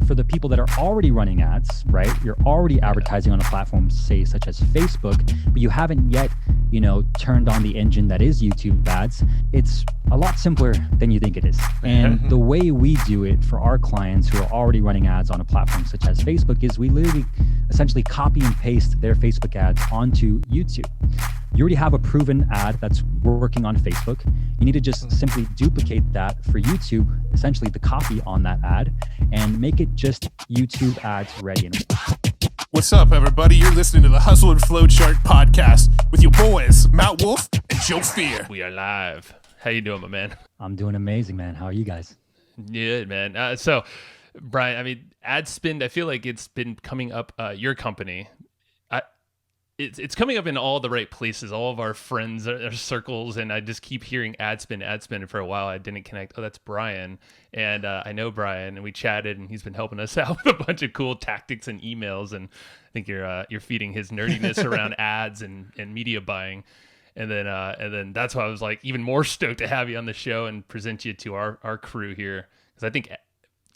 for the people that are already running ads, right? You're already advertising on a platform, say, such as Facebook, but you haven't yet, turned on the engine that is YouTube ads. It's a lot simpler than you think it is. And the way we do it for our clients who are already running ads on a platform such as Facebook is we literally essentially copy and paste their Facebook ads onto YouTube. You already have a proven ad that's working on Facebook. You need to just simply duplicate that for YouTube, essentially the copy on that ad, and make it just YouTube ads ready. What's up, everybody? You're listening to the Hustle and Flowchart podcast with your boys, Matt Wolf and Joe Fear. We are live. How you doing, my man? I'm doing amazing, man. How are you guys? Good, man. So, Brian, ad spend, I feel like it's been coming up, your company. It's coming up in all the right places. All of our friends, our circles, and I just keep hearing ad spend. And for a while, I didn't connect. Oh, that's Brian, and I know Brian, and we chatted, and he's been helping us out with a bunch of cool tactics and emails. And I think you're feeding his nerdiness around ads and media buying, and then that's why I was like even more stoked to have you on the show and present you to our crew here, because I think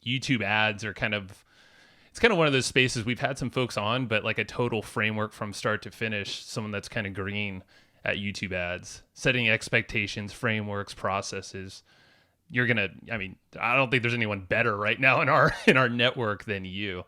YouTube ads are it's kind of one of those spaces we've had some folks on, but like a total framework from start to finish, someone that's kind of green at YouTube ads, setting expectations, frameworks, processes. I don't think there's anyone better right now in our network than you.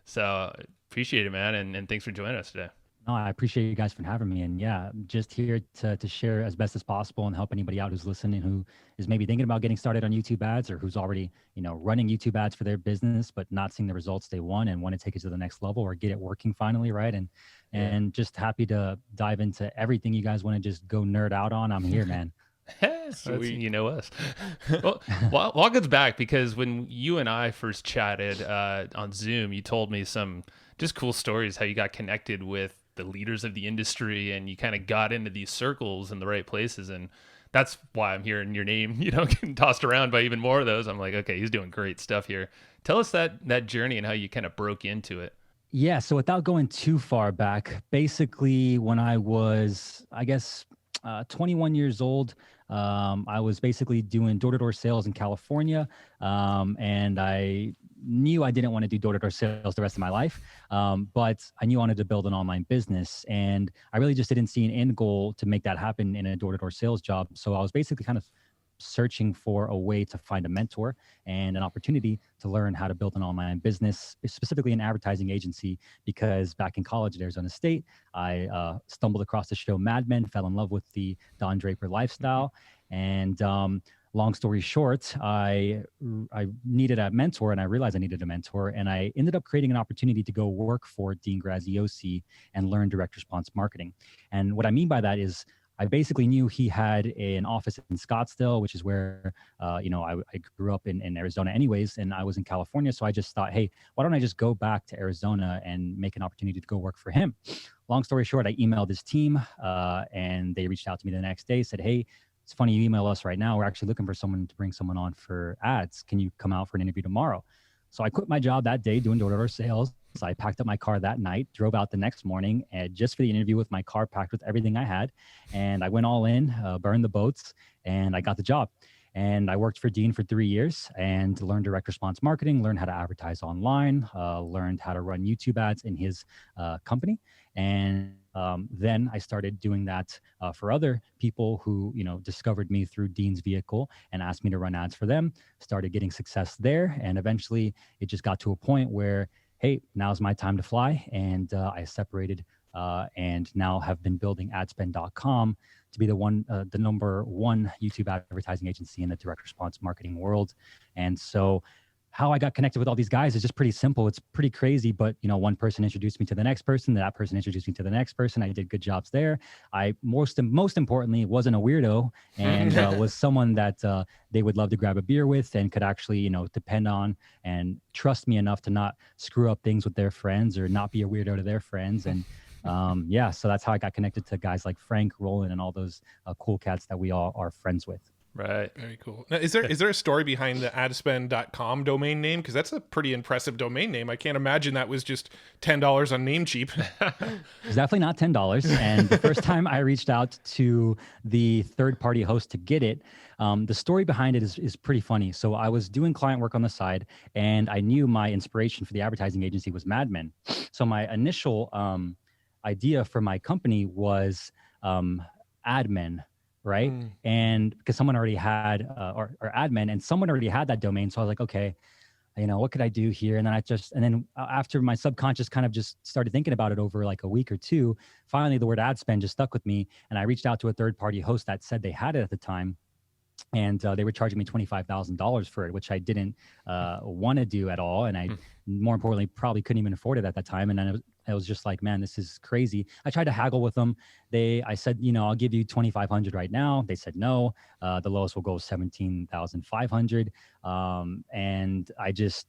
So appreciate it, man. And thanks for joining us today. No, I appreciate you guys for having me. And yeah, just here to share as best as possible and help anybody out who's listening, who is maybe thinking about getting started on YouTube ads, or who's already, running YouTube ads for their business, but not seeing the results they want and want to take it to the next level or get it working finally. Right. And just happy to dive into everything you guys want to just go nerd out on. I'm here, man. You know us. Well, walk us back, because when you and I first chatted on Zoom, you told me some just cool stories, how you got connected with the leaders of the industry and you kind of got into these circles in the right places. And that's why I'm hearing your name, getting tossed around by even more of those. I'm like, okay, he's doing great stuff here. Tell us that journey and how you kind of broke into it. Yeah. So without going too far back, basically when I was, 21 years old, I was basically doing door-to-door sales in California. And I knew I didn't want to do door-to-door sales the rest of my life. But I knew I wanted to build an online business, and I really just didn't see an end goal to make that happen in a door-to-door sales job. So I was basically kind of searching for a way to find a mentor and an opportunity to learn how to build an online business, specifically an advertising agency, because back in college at Arizona State, I stumbled across the show Mad Men, fell in love with the Don Draper lifestyle. And long story short, I needed a mentor, and I realized I needed a mentor, and I ended up creating an opportunity to go work for Dean Graziosi and learn direct response marketing. And what I mean by that is I basically knew he had an office in Scottsdale, which is where, I grew up in Arizona anyways, and I was in California. So I just thought, hey, why don't I just go back to Arizona and make an opportunity to go work for him? Long story short, I emailed his team and they reached out to me the next day, said, hey, it's funny you email us right now. We're actually looking for someone to bring someone on for ads. Can you come out for an interview tomorrow? So I quit my job that day doing door-to-door sales. So I packed up my car that night, drove out the next morning just for the interview with my car packed with everything I had. And I went all in, burned the boats, and I got the job. And I worked for Dean for 3 years and learned direct response marketing, learned how to advertise online, learned how to run YouTube ads in his company. And then I started doing that for other people who, discovered me through Dean's vehicle and asked me to run ads for them, started getting success there. And eventually it just got to a point where, hey, now's my time to fly. And I separated and now have been building adspend.com to be the number one YouTube advertising agency in the direct response marketing world. And so how I got connected with all these guys is just pretty simple. It's pretty crazy, but one person introduced me to the next person, that person introduced me to the next person. I did good jobs there. I most importantly wasn't a weirdo, and was someone that they would love to grab a beer with and could actually depend on and trust me enough to not screw up things with their friends or not be a weirdo to their friends. And so that's how I got connected to guys like Frank, Roland, and all those cool cats that we all are friends with. Right. Very cool. Now, is there a story behind the adspend.com domain name? Because that's a pretty impressive domain name. I can't imagine that was just $10 on Namecheap. It's definitely not $10. And the first time I reached out to the third-party host to get it, the story behind it is pretty funny. So I was doing client work on the side, and I knew my inspiration for the advertising agency was Mad Men. So my initial idea for my company was admin, right? And because someone already had, or admin, and someone already had that domain. So I was like, okay, what could I do here? And then after my subconscious kind of just started thinking about it over like a week or two, finally the word ad spend just stuck with me. And I reached out to a third party host that said they had it at the time. And they were charging me $25,000 for it, which I didn't want to do at all. And I, more importantly, probably couldn't even afford it at that time. And then I was just like, man, this is crazy. I tried to haggle with them. I said, I'll give you 2,500 right now. They said no. The lowest will go 17,500. And I just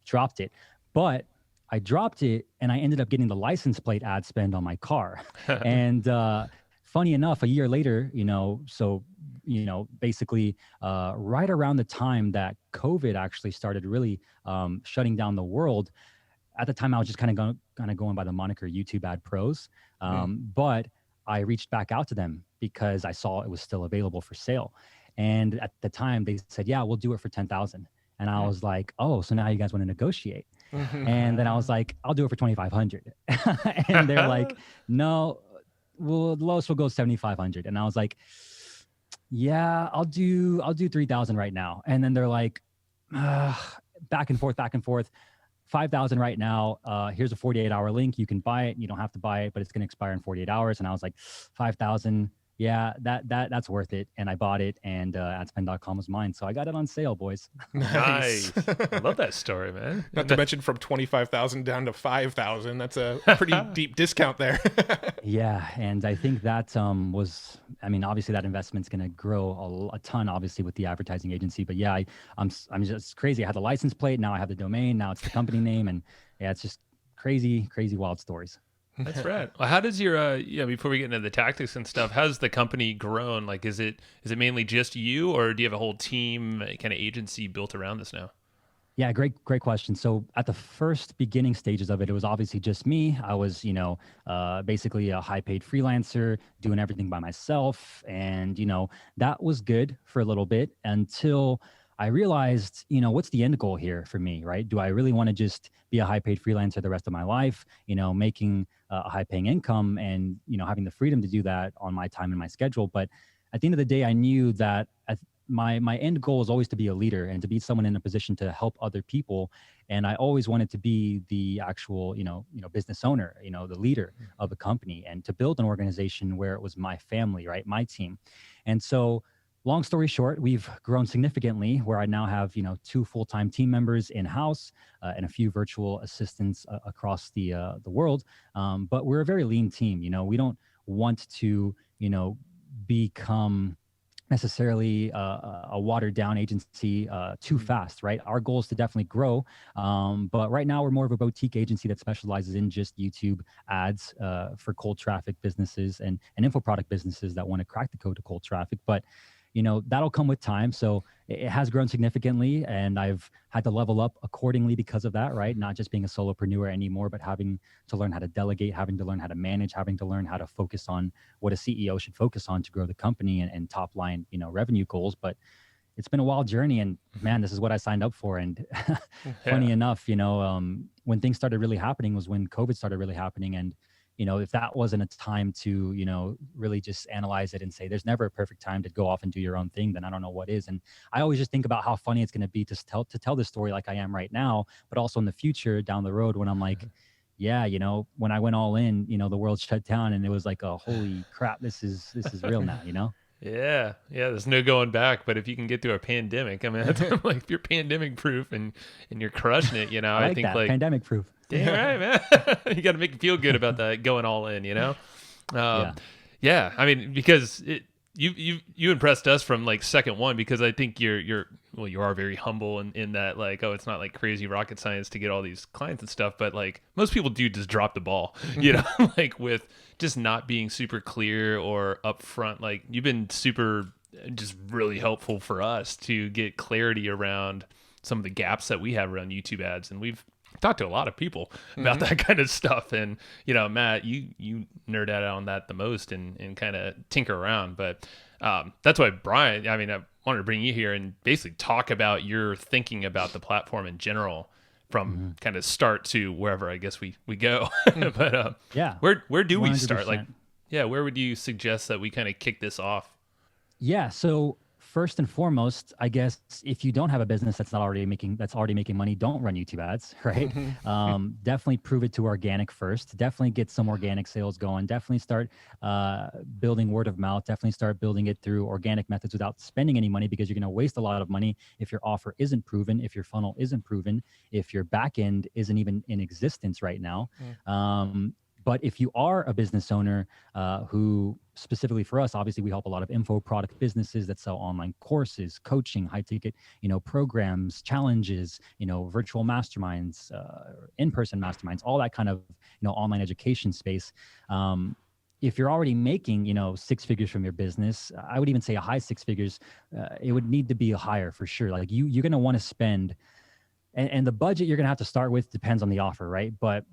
dropped it. But I dropped it, and I ended up getting the license plate ad spend on my car. And funny enough, a year later, basically right around the time that COVID actually started really shutting down the world. At the time, I was just kind of going by the moniker YouTube Ad Pros, but I reached back out to them because I saw it was still available for sale. And at the time, they said, "Yeah, we'll do it for 10,000." And I was like, "Oh, so now you guys want to negotiate?" And then I was like, "I'll do it for 2,500." And they're like, "No, well, the lowest will go 7,500." And I was like, "Yeah, I'll do 3,000 right now." And then they're like, back and forth. 5,000 right now. Here's a 48-hour link. You can buy it. You don't have to buy it, but it's going to expire in 48 hours. And I was like, 5,000. Yeah, that's worth it. And I bought it, and adspend.com was mine. So I got it on sale, boys. Nice. I love that story, man. Not to mention from 25,000 down to 5,000. That's a pretty deep discount there. Yeah, and I think that obviously that investment's going to grow a ton, obviously, with the advertising agency. But yeah, I'm just crazy. I had the license plate, now I have the domain, now it's the company name, and yeah, it's just crazy wild stories. That's right. Well, how does your before we get into the tactics and stuff, how's the company grown? Like, is it mainly just you, or do you have a whole team, kind of agency built around this now? Yeah, great question. So at the first beginning stages of it, it was obviously just me. I was, basically a high-paid freelancer doing everything by myself. And, that was good for a little bit until I realized, what's the end goal here for me, right? Do I really want to just be a high-paid freelancer the rest of my life, making a high-paying income and, having the freedom to do that on my time and my schedule? But at the end of the day, I knew that my end goal is always to be a leader and to be someone in a position to help other people. And I always wanted to be the actual, business owner, the leader of a company, and to build an organization where it was my family, right? My team. And so long story short, we've grown significantly where I now have, 2 full-time team members in-house and a few virtual assistants across the world. But we're a very lean team. We don't want to, become necessarily a watered down agency too fast, right? Our goal is to definitely grow. But right now we're more of a boutique agency that specializes in just YouTube ads for cold traffic businesses and info product businesses that want to crack the code to cold traffic. But that'll come with time. So it has grown significantly, and I've had to level up accordingly because of that, right? Not just being a solopreneur anymore, but having to learn how to delegate, having to learn how to manage, having to learn how to focus on what a CEO should focus on to grow the company and top line, revenue goals. But it's been a wild journey, and man, this is what I signed up for. And funny enough, when things started really happening was when COVID started really happening. And if that wasn't a time to, really just analyze it and say, there's never a perfect time to go off and do your own thing, then I don't know what is. And I always just think about how funny it's going to be to tell this story like I am right now, but also in the future down the road when I'm like, yeah, when I went all in, the world shut down and it was like, oh, holy crap, this is real now, Yeah, there's no going back. But if you can get through a pandemic, I mean, like if you're pandemic proof and you're crushing it, I think that. Pandemic proof. Damn right, man. You got to make it feel good about that going all in, Yeah. I mean, because you impressed us from like second one, because I think you are very humble in that, like, oh, it's not like crazy rocket science to get all these clients and stuff, but like most people do just drop the ball, like with just not being super clear or upfront. Like you've been super just really helpful for us to get clarity around some of the gaps that we have around YouTube ads. And we've talked to a lot of people about that kind of stuff. And, you know, Matt, you nerd out on that the most and kind of tinker around. But that's why, Brian, I mean, I wanted to bring you here and basically talk about your thinking about the platform in general from kind of start to wherever I guess we go. But Yeah. where do we start? 100%. Like, yeah, where would you suggest that we kind of kick this off? Yeah. So first and foremost, I guess if you don't have a business that's already making money, don't run YouTube ads, right? Definitely prove it to organic first. Definitely get some organic sales going. Definitely start building word of mouth. Definitely start building it through organic methods without spending any money, because you're going to waste a lot of money if your offer isn't proven, if your funnel isn't proven, if your back end isn't even in existence right now. But if you are a business owner who, specifically for us, obviously we help a lot of info product businesses that sell online courses, coaching, high ticket, programs, challenges, virtual masterminds, in-person masterminds, all that kind of, online education space. If you're already making, 6 figures from your business, I would even say a high 6 figures, it would need to be higher for sure. Like you're going to want to spend, and the budget you're going to have to start with depends on the offer, right? But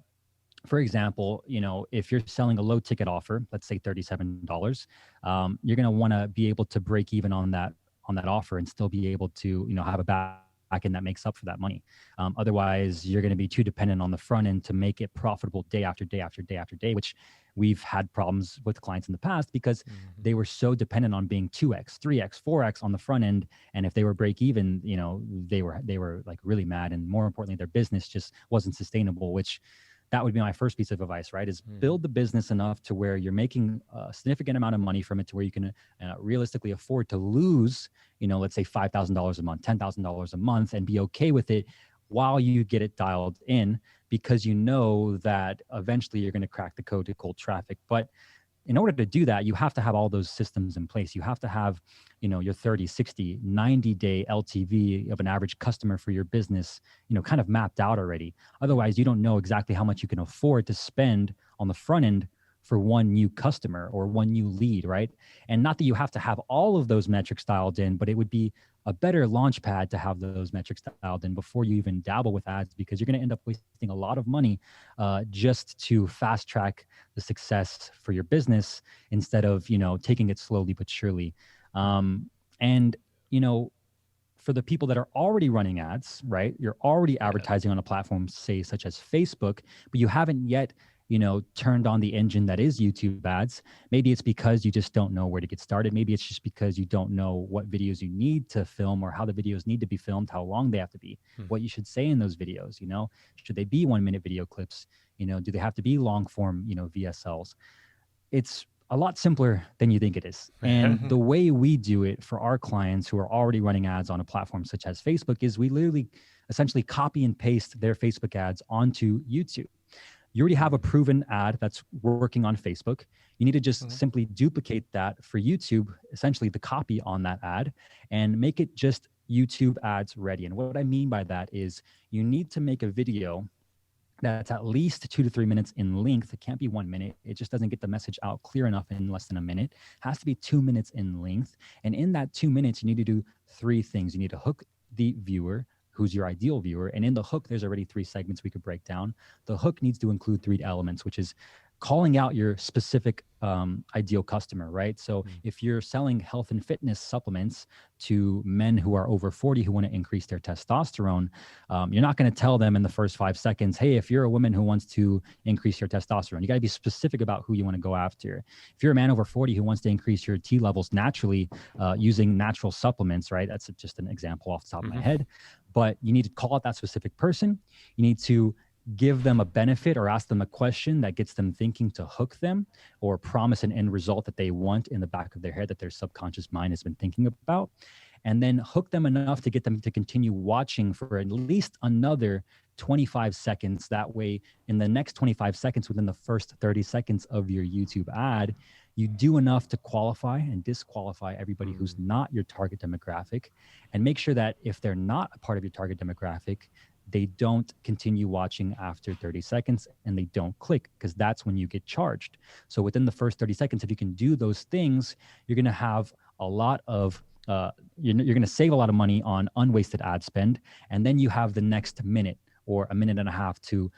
for example, if you're selling a low ticket offer, let's say $37, you're going to want to be able to break even on that offer and still be able to, have a back end that makes up for that money. Otherwise, you're going to be too dependent on the front end to make it profitable day after day after day after day, which we've had problems with clients in the past because they were so dependent on being 2x, 3x, 4x on the front end. And if they were break even, they were like really mad. And more importantly, their business just wasn't sustainable, which that would be my first piece of advice, right? Is build the business enough to where you're making a significant amount of money from it to where you can realistically afford to lose, let's say $5,000 a month, $10,000 a month, and be okay with it while you get it dialed in, because you know that eventually you're going to crack the code to cold traffic. But in order to do that, you have to have all those systems in place. You have to have, your 30, 60, 90-day LTV of an average customer for your business, kind of mapped out already. Otherwise, you don't know exactly how much you can afford to spend on the front end for one new customer or one new lead, right? And not that you have to have all of those metrics dialed in, but it would be a better launch pad to have those metrics dialed in before you even dabble with ads, because you're going to end up wasting a lot of money just to fast track the success for your business instead of, taking it slowly but surely. And, for the people that are already running ads, right? You're already advertising on a platform, say, such as Facebook, but you haven't yet turned on the engine that is YouTube ads. Maybe it's because you just don't know where to get started. Maybe it's just because you don't know what videos you need to film or how the videos need to be filmed, how long they have to be, what you should say in those videos. Should they be 1-minute video clips? Do they have to be long form, VSLs? It's a lot simpler than you think it is. And the way we do it for our clients who are already running ads on a platform such as Facebook is we literally essentially copy and paste their Facebook ads onto YouTube. You already have a proven ad that's working on Facebook. You need to just simply duplicate that for YouTube, essentially the copy on that ad, and make it just YouTube ads ready. And what I mean by that is you need to make a video that's at least 2 to 3 minutes in length. It can't be 1 minute. It just doesn't get the message out clear enough in less than a minute. It has to be 2 minutes in length. And in that 2 minutes, you need to do 3 things. You need to hook the viewer, who's your ideal viewer. And in the hook, there's already 3 segments we could break down. The hook needs to include 3 elements, which is calling out your specific ideal customer, right? So if you're selling health and fitness supplements to men who are over 40 who want to increase their testosterone, you're not going to tell them in the first 5 seconds, hey, if you're a woman who wants to increase your testosterone, you got to be specific about who you want to go after. If you're a man over 40 who wants to increase your T levels naturally using natural supplements, right? That's just an example off the top of my head. But you need to call out that specific person. You need to give them a benefit or ask them a question that gets them thinking to hook them, or promise an end result that they want in the back of their head that their subconscious mind has been thinking about, and then hook them enough to get them to continue watching for at least another 25 seconds. That way, in the next 25 seconds, within the first 30 seconds of your YouTube ad, you do enough to qualify and disqualify everybody who's not your target demographic, and make sure that if they're not a part of your target demographic, they don't continue watching after 30 seconds and they don't click, because that's when you get charged. So within the first 30 seconds, if you can do those things, you're going to have a lot of you're going to save a lot of money on unwasted ad spend, and then you have the next minute or a minute and a half to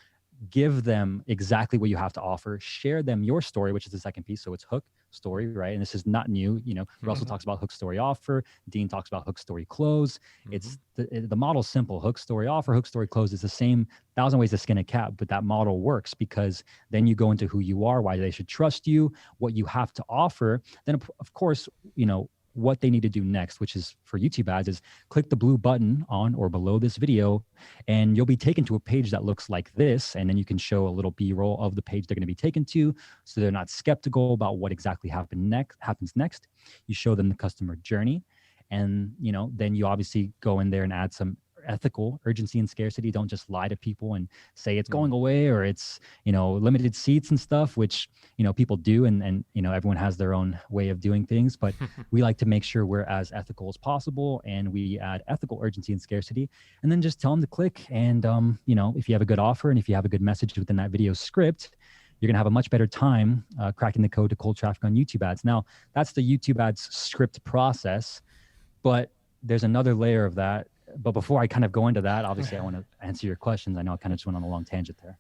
give them exactly what you have to offer, share them your story, which is the second piece. So it's hook, story, right? And this is not new. Russell talks about hook, story, offer. Dean talks about hook, story, close. It's the model's simple: hook, story, offer, hook, story, close. It's the same 1,000 ways to skin a cat, but that model works because then you go into who you are, why they should trust you, what you have to offer. Then of course, what they need to do next, which is for YouTube ads, is click the blue button on or below this video, and you'll be taken to a page that looks like this. And then you can show a little B-roll of the page they're going to be taken to, so they're not skeptical about what exactly happens next. You show them the customer journey, and then you obviously go in there and add some ethical urgency and scarcity. Don't just lie to people and say it's going away or it's limited seats and stuff, which people do, and everyone has their own way of doing things, but we like to make sure we're as ethical as possible, and we add ethical urgency and scarcity, and then just tell them to click. And if you have a good offer and if you have a good message within that video script, you're gonna have a much better time cracking the code to cold traffic on YouTube ads. Now, that's the YouTube ads script process, but there's another layer of that. But before I kind of go into that, obviously I want to answer your questions. I know I kind of just went on a long tangent there.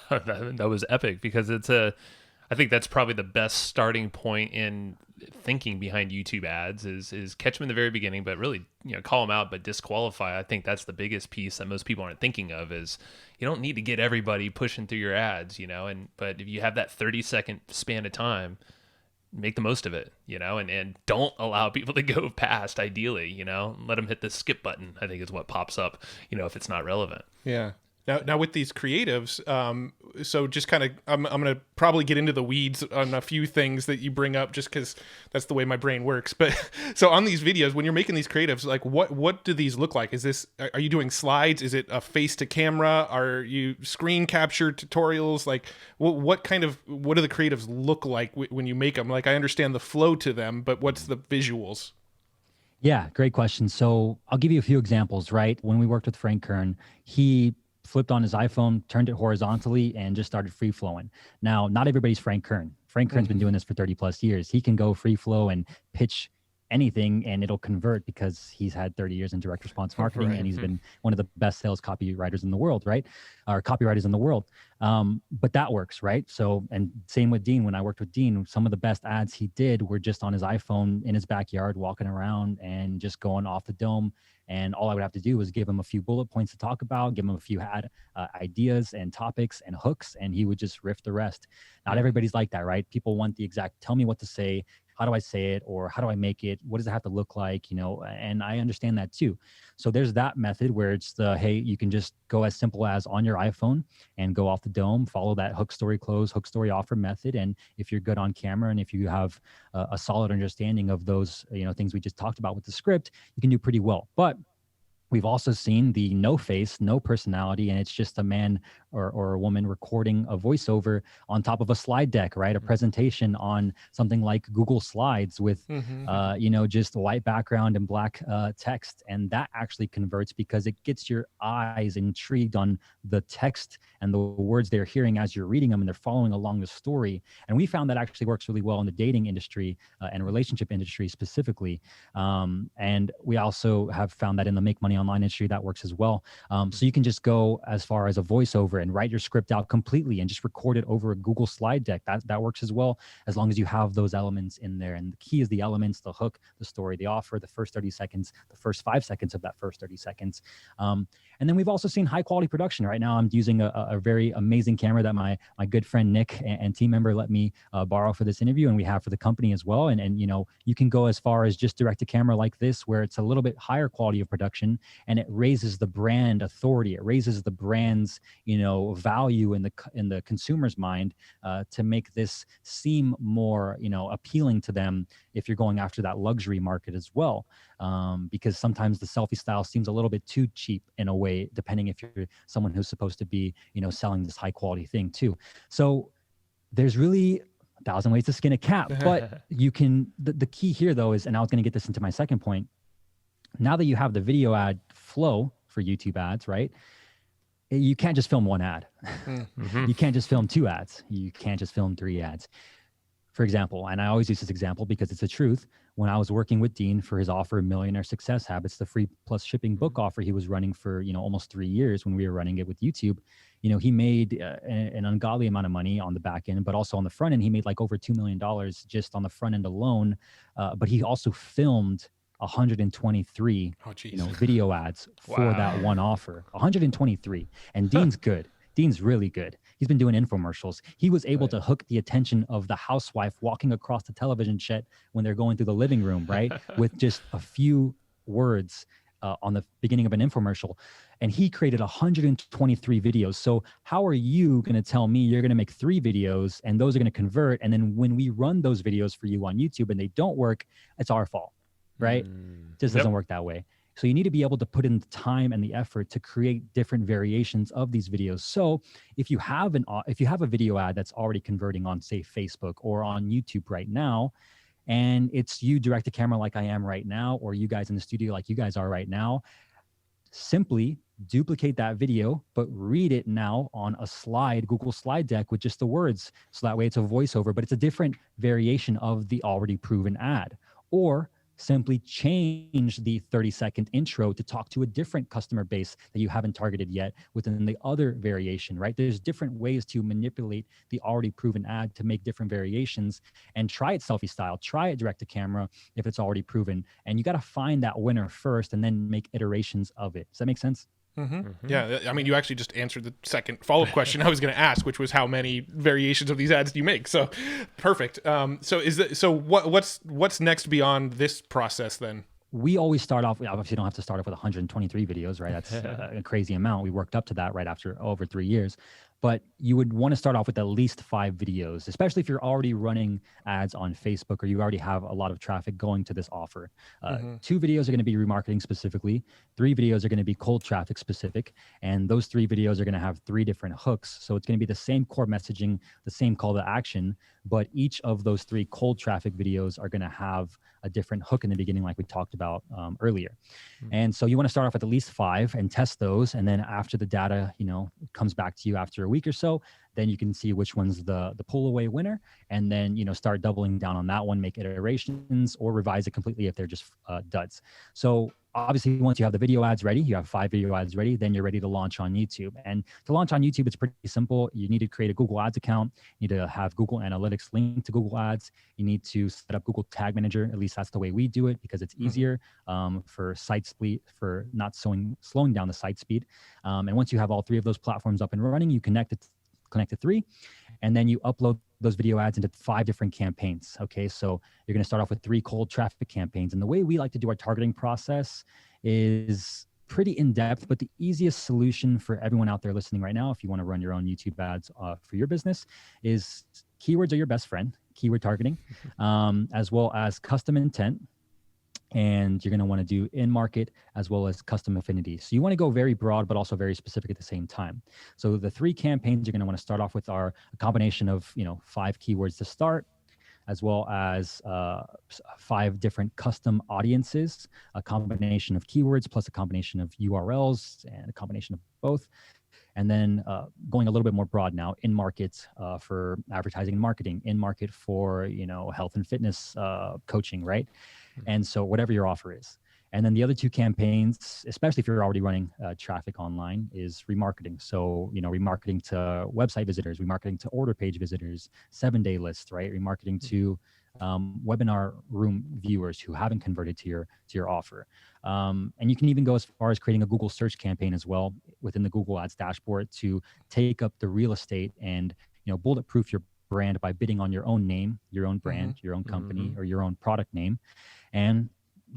That was epic, because I think that's probably the best starting point in thinking behind YouTube ads is catch them in the very beginning, but really, call them out, but disqualify. I think that's the biggest piece that most people aren't thinking of, is you don't need to get everybody pushing through your ads, but if you have that 30-second span of time, make the most of it, and don't allow people to go past, ideally, let them hit the skip button, I think is what pops up, if it's not relevant. Yeah. Now with these creatives, so just kind of, I'm going to probably get into the weeds on a few things that you bring up, just because that's the way my brain works. But so on these videos, when you're making these creatives, like what do these look like? Are you doing slides? Is it a face to camera? Are you screen capture tutorials? Like what do the creatives look like when you make them? Like, I understand the flow to them, but what's the visuals? Yeah, great question. So I'll give you a few examples, right? When we worked with Frank Kern, he flipped on his iPhone, turned it horizontally, and just started free flowing. Now, not everybody's Frank Kern. Frank Kern's been doing this for 30 plus years. He can go free flow and pitch anything and it'll convert because he's had 30 years in direct response marketing, and he's been one of the best sales copywriters in the world, right? Or copywriters in the world. But that works, right? So, and same with Dean. When I worked with Dean, some of the best ads he did were just on his iPhone in his backyard, walking around and just going off the dome. And all I would have to do was give him a few bullet points to talk about, give him a few ideas and topics and hooks, and he would just riff the rest. Not everybody's like that, right? People want the exact, tell me what to say, how do I say it, or how do I make it? What does it have to look like? And I understand that too. So there's that method where it's hey, you can just go as simple as on your iPhone and go off the dome, follow that hook, story, close, hook, story, offer method. And if you're good on camera and if you have a solid understanding of those, things we just talked about with the script, you can do pretty well. But we've also seen the no face, no personality, and it's just a man or a woman recording a voiceover on top of a slide deck, right? A presentation on something like Google Slides with, just white background and black text. And that actually converts because it gets your eyes intrigued on the text and the words they're hearing as you're reading them, and they're following along the story. And we found that actually works really well in the dating industry and relationship industry specifically. And we also have found that in the make money online industry, that works as well. So you can just go as far as a voiceover and write your script out completely and just record it over a Google slide deck. That works as well, as long as you have those elements in there. And the key is the elements, the hook, the story, the offer, the first 30 seconds, the first 5 seconds of that first 30 seconds. And then we've also seen high quality production. Right now I'm using a very amazing camera that my good friend Nick and team member let me borrow for this interview, and we have for the company as well. And you can go as far as just direct to camera like this, where it's a little bit higher quality of production, and it raises the brand authority. It raises the brand's value in the consumer's mind to make this seem more appealing to them if you're going after that luxury market as well. Because sometimes the selfie style seems a little bit too cheap in a way, depending if you're someone who's supposed to be selling this high quality thing too. So there's really 1,000 ways to skin a cat, but you can, the key here though is, and I was going to get this into my second point, now that you have the video ad flow for YouTube ads, right? You can't just film one ad. You can't just film 2 ads. You can't just film 3 ads. For example, and I always use this example because it's the truth. When I was working with Dean for his offer, Millionaire Success Habits, the free plus shipping book offer he was running for, almost 3 years when we were running it with YouTube, he made an ungodly amount of money on the back end, but also on the front end, he made like over $2 million just on the front end alone. But he also filmed 123, video ads for that one offer, 123. And Dean's good. Dean's really good. He's been doing infomercials. He was able to hook the attention of the housewife walking across the television set when they're going through the living room, right? With just a few words on the beginning of an infomercial. And he created 123 videos. So how are you going to tell me you're going to make 3 videos and those are going to convert? And then when we run those videos for you on YouTube and they don't work, it's our fault, right? Just doesn't work that way. So you need to be able to put in the time and the effort to create different variations of these videos. So if you have a video ad that's already converting on, say, Facebook or on YouTube right now, and it's you direct to camera like I am right now, or you guys in the studio like you guys are right now, simply duplicate that video, but read it now on a slide, Google slide deck with just the words. So that way it's a voiceover, but it's a different variation of the already proven ad. Or simply change the 30-second intro to talk to a different customer base that you haven't targeted yet within the other variation, right? There's different ways to manipulate the already proven ad to make different variations, and try it selfie style, try it direct to camera if it's already proven. And you got to find that winner first and then make iterations of it. Does that make sense? Yeah, I mean, you actually just answered the second follow-up question I was going to ask, which was how many variations of these ads do you make? So, perfect. So what's next beyond this process then? We always start off. We obviously don't have to start off with 123 videos, right? That's a crazy amount. We worked up to that right after over 3 years. But you would want to start off with at least 5 videos, especially if you're already running ads on Facebook or you already have a lot of traffic going to this offer. 2 videos are going to be remarketing specifically. 3 videos are going to be cold traffic specific. And those 3 videos are going to have 3 different hooks. So it's going to be the same core messaging, the same call to action, but each of those 3 cold traffic videos are going to have a different hook in the beginning, like we talked about earlier. And so you want to start off with at least 5 and test those. And then after the data, comes back to you after a week or so, then you can see which one's the pull away winner. And then, start doubling down on that one, make iterations or revise it completely if they're just duds. So obviously, once you have the video ads ready, you have 5 video ads ready, then you're ready to launch on YouTube. And to launch on YouTube, it's pretty simple. You need to create a Google Ads account. You need to have Google Analytics linked to Google Ads. You need to set up Google Tag Manager. At least that's the way we do it because it's easier for site speed, for not slowing down the site speed. And once you have all 3 of those platforms up and running, you connect to 3, and then you upload those video ads into 5 different campaigns. Okay, so you're going to start off with 3 cold traffic campaigns. And the way we like to do our targeting process is pretty in-depth, but the easiest solution for everyone out there listening right now, if you want to run your own YouTube ads for your business, is keywords are your best friend, keyword targeting, as well as custom intent. And you're going to want to do in-market as well as custom affinity. So you want to go very broad, but also very specific at the same time. So the 3 campaigns you're going to want to start off with are a combination of, 5 keywords to start, as well as 5 different custom audiences, a combination of keywords plus a combination of URLs and a combination of both. And then going a little bit more broad now, in market for advertising and marketing, in market for, health and fitness coaching, right? And so whatever your offer is. And then the other 2 campaigns, especially if you're already running traffic online, is remarketing. So, remarketing to website visitors, remarketing to order page visitors, 7-day lists, right? Remarketing to webinar room viewers who haven't converted to your offer. And you can even go as far as creating a Google search campaign as well within the Google Ads dashboard to take up the real estate and, bulletproof your brand by bidding on your own name, your own brand, your own company, or your own product name. And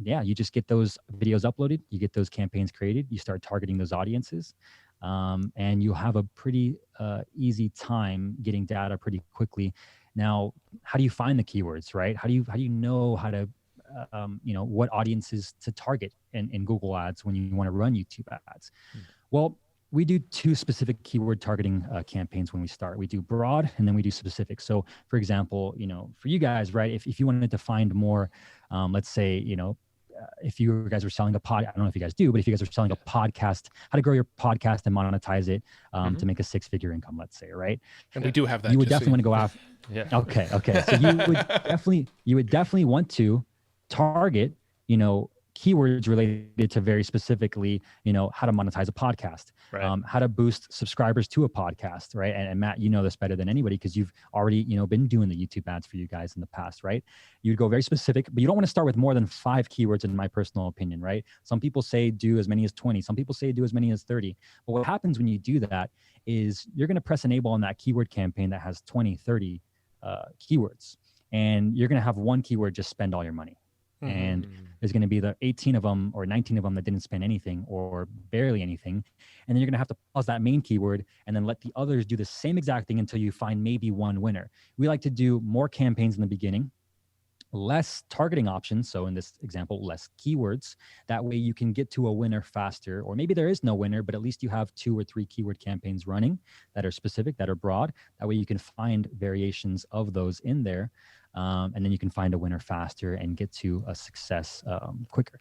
yeah, you just get those videos uploaded, you get those campaigns created, you start targeting those audiences, and you have a pretty easy time getting data pretty quickly. Now, how do you find the keywords, right? How do you know how to, what audiences to target in Google Ads when you want to run YouTube ads? Well, we do 2 specific keyword targeting campaigns when we start. We do broad and then we do specific. So for example, for you guys, right, if you wanted to find more, let's say, if you guys are selling a pod, I don't know if you guys do, but if you guys are selling a podcast, how to grow your podcast and monetize it to make a 6-figure income, let's say, right? And we do have that. You would definitely want to go after. Yeah. Okay. So you would definitely want to target, keywords related to very specifically, how to monetize a podcast, Right. how to boost subscribers to a podcast, right? And Matt, you know this better than anybody because you've already, been doing the YouTube ads for you guys in the past, right? You'd go very specific, but you don't want to start with more than 5 keywords in my personal opinion, right? Some people say do as many as 20. Some people say do as many as 30. But what happens when you do that is you're going to press enable on that keyword campaign that has 20, 30 keywords, and you're going to have one keyword just spend all your money. And there's going to be the 18 of them or 19 of them that didn't spend anything or barely anything. And then you're going to have to pause that main keyword and then let the others do the same exact thing until you find maybe one winner. We like to do more campaigns in the beginning, less targeting options. So in this example, less keywords. That way you can get to a winner faster, or maybe there is no winner, but at least you have 2 or 3 keyword campaigns running that are specific, that are broad. That way you can find variations of those in there. And then you can find a winner faster and get to a success quicker.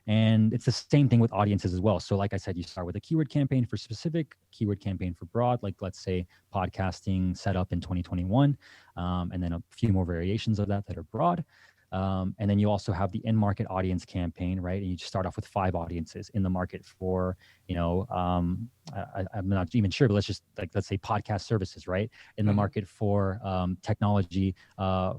And it's the same thing with audiences as well. So like I said, you start with a keyword campaign for specific, keyword campaign for broad, like let's say podcasting set up in 2021, and then a few more variations of that are broad. And then you also have the in-market audience campaign, right? And you just start off with 5 audiences in the market for, I'm not even sure, but let's say podcast services, right? In the market for technology,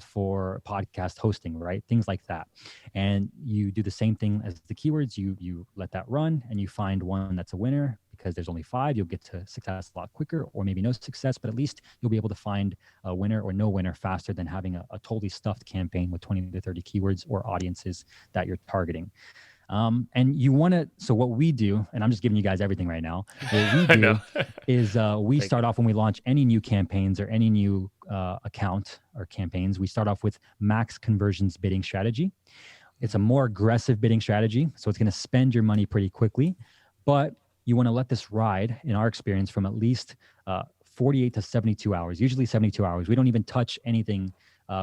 for podcast hosting, right? Things like that. And you do the same thing as the keywords. You let that run and you find one that's a winner. Because there's only 5, you'll get to success a lot quicker, or maybe no success, but at least you'll be able to find a winner or no winner faster than having a totally stuffed campaign with 20 to 30 keywords or audiences that you're targeting. And you want to, so what we do, and I'm just giving you guys everything right now, what we do is we start off when we launch any new campaigns or any new account or campaigns, we start off with max conversions bidding strategy. It's a more aggressive bidding strategy, so it's going to spend your money pretty quickly, but you want to let this ride, in our experience, from at least 48 to 72 hours, usually 72 hours. We don't even touch anything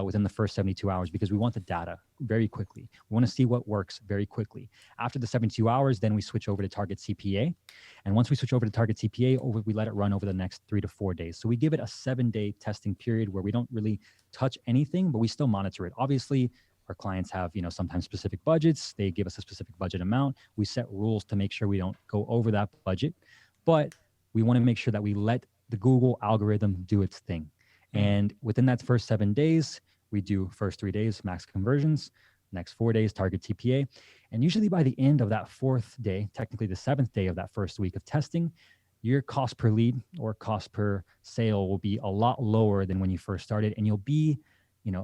within the first 72 hours because we want the data very quickly. We want to see what works very quickly. After the 72 hours, then we switch over to target CPA. And once we switch over to target CPA, we let it run over the next 3 to 4 days. So we give it a 7-day testing period where we don't really touch anything, but we still monitor it. Obviously, our clients have, sometimes specific budgets. They give us a specific budget amount. We set rules to make sure we don't go over that budget, but we want to make sure that we let the Google algorithm do its thing. And within that first 7 days, we do first 3 days, max conversions, next 4 days, target TPA. And usually by the end of that 4th day, technically the 7th day of that first week of testing, your cost per lead or cost per sale will be a lot lower than when you first started. And you'll be,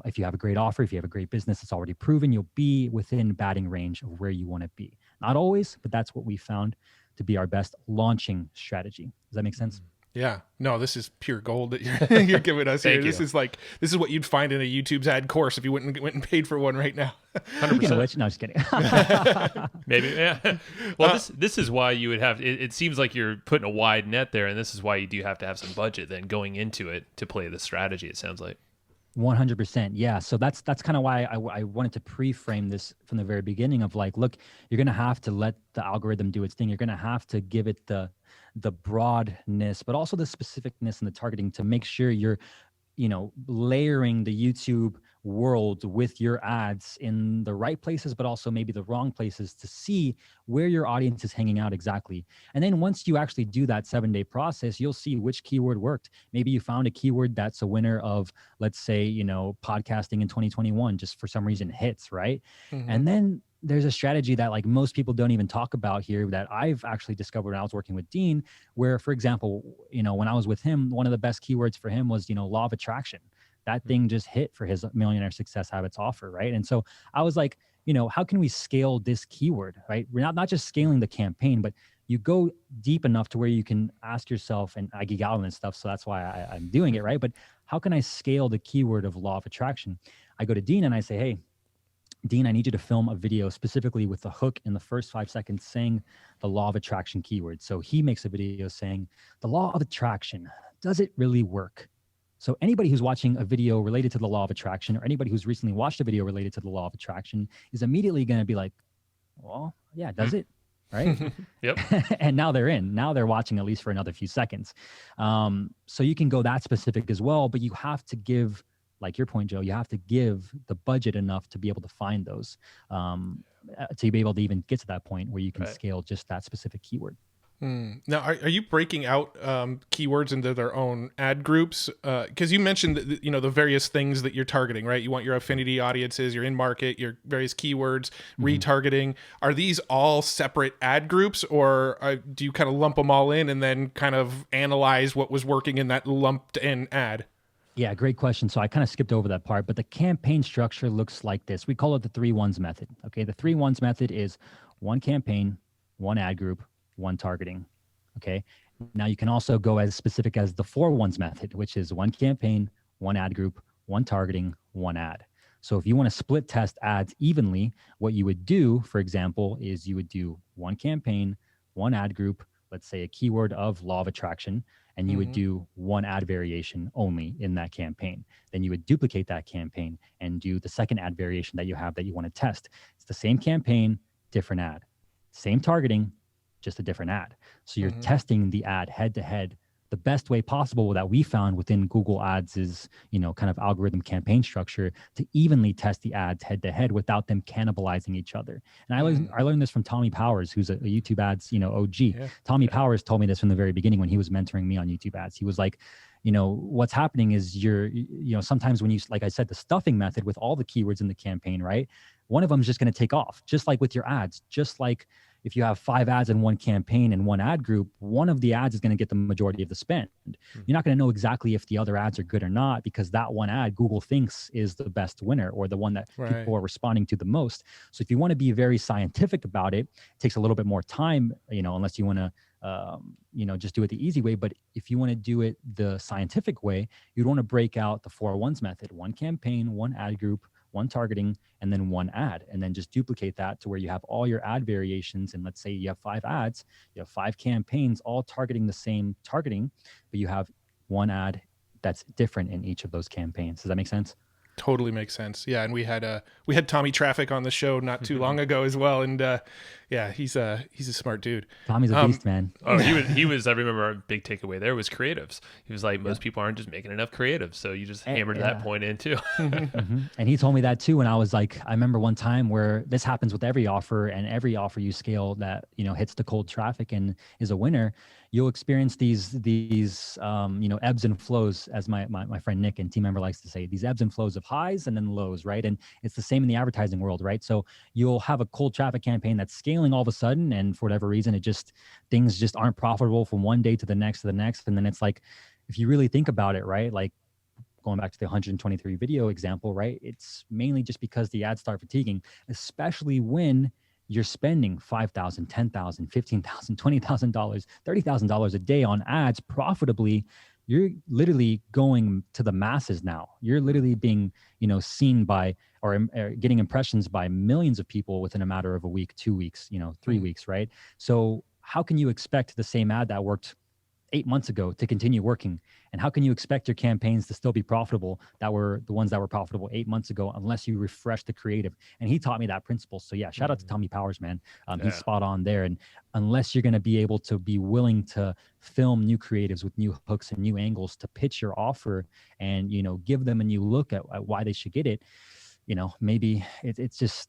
if you have a great offer, if you have a great business, it's already proven, you'll be within batting range of where you want to be. Not always, but that's what we found to be our best launching strategy. Does that make sense? Yeah. No, this is pure gold that you're giving us here. This is what you'd find in a YouTube's ad course if you went and paid for one right now. 100%. Which, no, just kidding. Maybe, yeah. Well, this is why you would have. It seems like you're putting a wide net there, and this is why you do have to have some budget then going into it to play the strategy. It sounds like. 100%. Yeah. So that's kind of why I wanted to pre-frame this from the very beginning of like, look, you're going to have to let the algorithm do its thing. You're going to have to give it the broadness, but also the specificness and the targeting to make sure you're, layering the YouTube world with your ads in the right places, but also maybe the wrong places to see where your audience is hanging out exactly. And then once you actually do that 7-day process, you'll see which keyword worked. Maybe you found a keyword that's a winner of, let's say, podcasting in 2021, just for some reason hits, right? Mm-hmm. And then there's a strategy that like most people don't even talk about here that I've actually discovered when I was working with Dean, where, for example, when I was with him, one of the best keywords for him was, law of attraction. That thing just hit for his Millionaire Success Habits offer, right? And so I was like, how can we scale this keyword, right? We're not just scaling the campaign, but you go deep enough to where you can ask yourself, and I geek out on this stuff, so that's why I'm doing it, right? But how can I scale the keyword of law of attraction? I go to Dean and I say, hey, Dean, I need you to film a video specifically with the hook in the first 5 seconds saying the law of attraction keyword. So he makes a video saying, the law of attraction, does it really work? So anybody who's watching a video related to the law of attraction, or anybody who's recently watched a video related to the law of attraction, is immediately going to be like, Well, yeah, does it? Right. Yep. And now they're in. Now they're watching at least for another few seconds. So you can go that specific as well, but you have to give, like your point, Joe, you have to give the budget enough to be able to find those, to be able to even get to that point where you can scale just that specific keyword. Now, are you breaking out keywords into their own ad groups? Because you mentioned that, the various things that you're targeting, right? You want your affinity audiences, your in-market, your various keywords, retargeting. Are these all separate ad groups, or do you kind of lump them all in and then kind of analyze what was working in that lumped-in ad? Yeah, great question. So I kind of skipped over that part, but the campaign structure looks like this. We call it the 3-1s method. Okay, the 3-1s method is one campaign, one ad group, one targeting. Okay. Now you can also go as specific as the 4-1s method, which is one campaign, one ad group, one targeting, one ad. So if you want to split test ads evenly, what you would do, for example, is you would do one campaign, one ad group, let's say a keyword of law of attraction, and you would do one ad variation only in that campaign. Then you would duplicate that campaign and do the second ad variation that you have that you want to test. It's the same campaign, different ad, same targeting, just a different ad. So you're testing the ad head to head. The best way possible that we found within Google Ads is, kind of algorithm campaign structure to evenly test the ads head to head without them cannibalizing each other. And I learned this from Tommy Powers, who's a YouTube ads, OG. Yeah. Tommy Powers told me this from the very beginning when he was mentoring me on YouTube ads. He was like, what's happening is sometimes when you, like I said, the stuffing method with all the keywords in the campaign, right? One of them is just going to take off, just like with your ads, just like if you have 5 ads in one campaign and one ad group, one of the ads is going to get the majority of the spend. You're not going to know exactly if the other ads are good or not, because that one ad Google thinks is the best winner or the one that people are responding to the most. So if you want to be very scientific about it, it takes a little bit more time, unless you want to, just do it the easy way. But if you want to do it the scientific way, you'd want to break out the 4-1s method, one campaign, one ad group, one targeting, and then one ad, and then just duplicate that to where you have all your ad variations. And let's say you have 5 ads, you have 5 campaigns, all targeting the same targeting, but you have one ad that's different in each of those campaigns. Does that make sense? Totally makes sense. Yeah, and we had Tommy Traffic on the show not too long ago as well, and he's a smart dude. Tommy's a beast, man. Oh, he was. I remember our big takeaway there was creatives. He was like, most people aren't just making enough creatives, so you just hammered that point in too. And he told me that too. And I was like, I remember one time where this happens with every offer, and every offer you scale that hits the cold traffic and is a winner, you'll experience these ebbs and flows, as my friend Nick and team member likes to say, these ebbs and flows of highs and then lows, right? And it's the same in the advertising world, right? So you'll have a cold traffic campaign that's scaling all of a sudden, and for whatever reason, things just aren't profitable from one day to the next, and then it's like, if you really think about it, right? Like going back to the 123 video example, right? It's mainly just because the ads start fatiguing, especially when you're spending $5,000, $10,000, $15,000, $20,000, $30,000 a day on ads profitably. You're literally going to the masses now. You're literally being, seen by or getting impressions by millions of people within a matter of a week, 2 weeks, 3 weeks, right? So how can you expect the same ad that worked 8 months ago to continue working? And how can you expect your campaigns to still be profitable, that were the ones that were profitable 8 months ago, unless you refresh the creative? And he taught me that principle. So yeah, shout out to Tommy Powers, man. He's spot on there. And unless you're going to be able to be willing to film new creatives with new hooks and new angles to pitch your offer and, give them a new look at why they should get it, maybe it's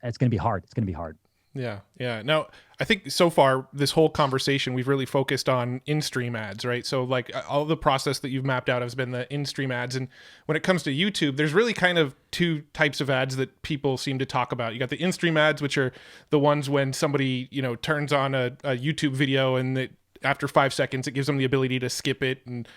going to be hard. It's going to be hard. Yeah. Now, I think so far, this whole conversation, we've really focused on in-stream ads, right? So like all the process that you've mapped out has been the in-stream ads. And when it comes to YouTube, there's really kind of 2 types of ads that people seem to talk about. You got the in-stream ads, which are the ones when somebody, turns on a YouTube video and after 5 seconds, it gives them the ability to skip it. And,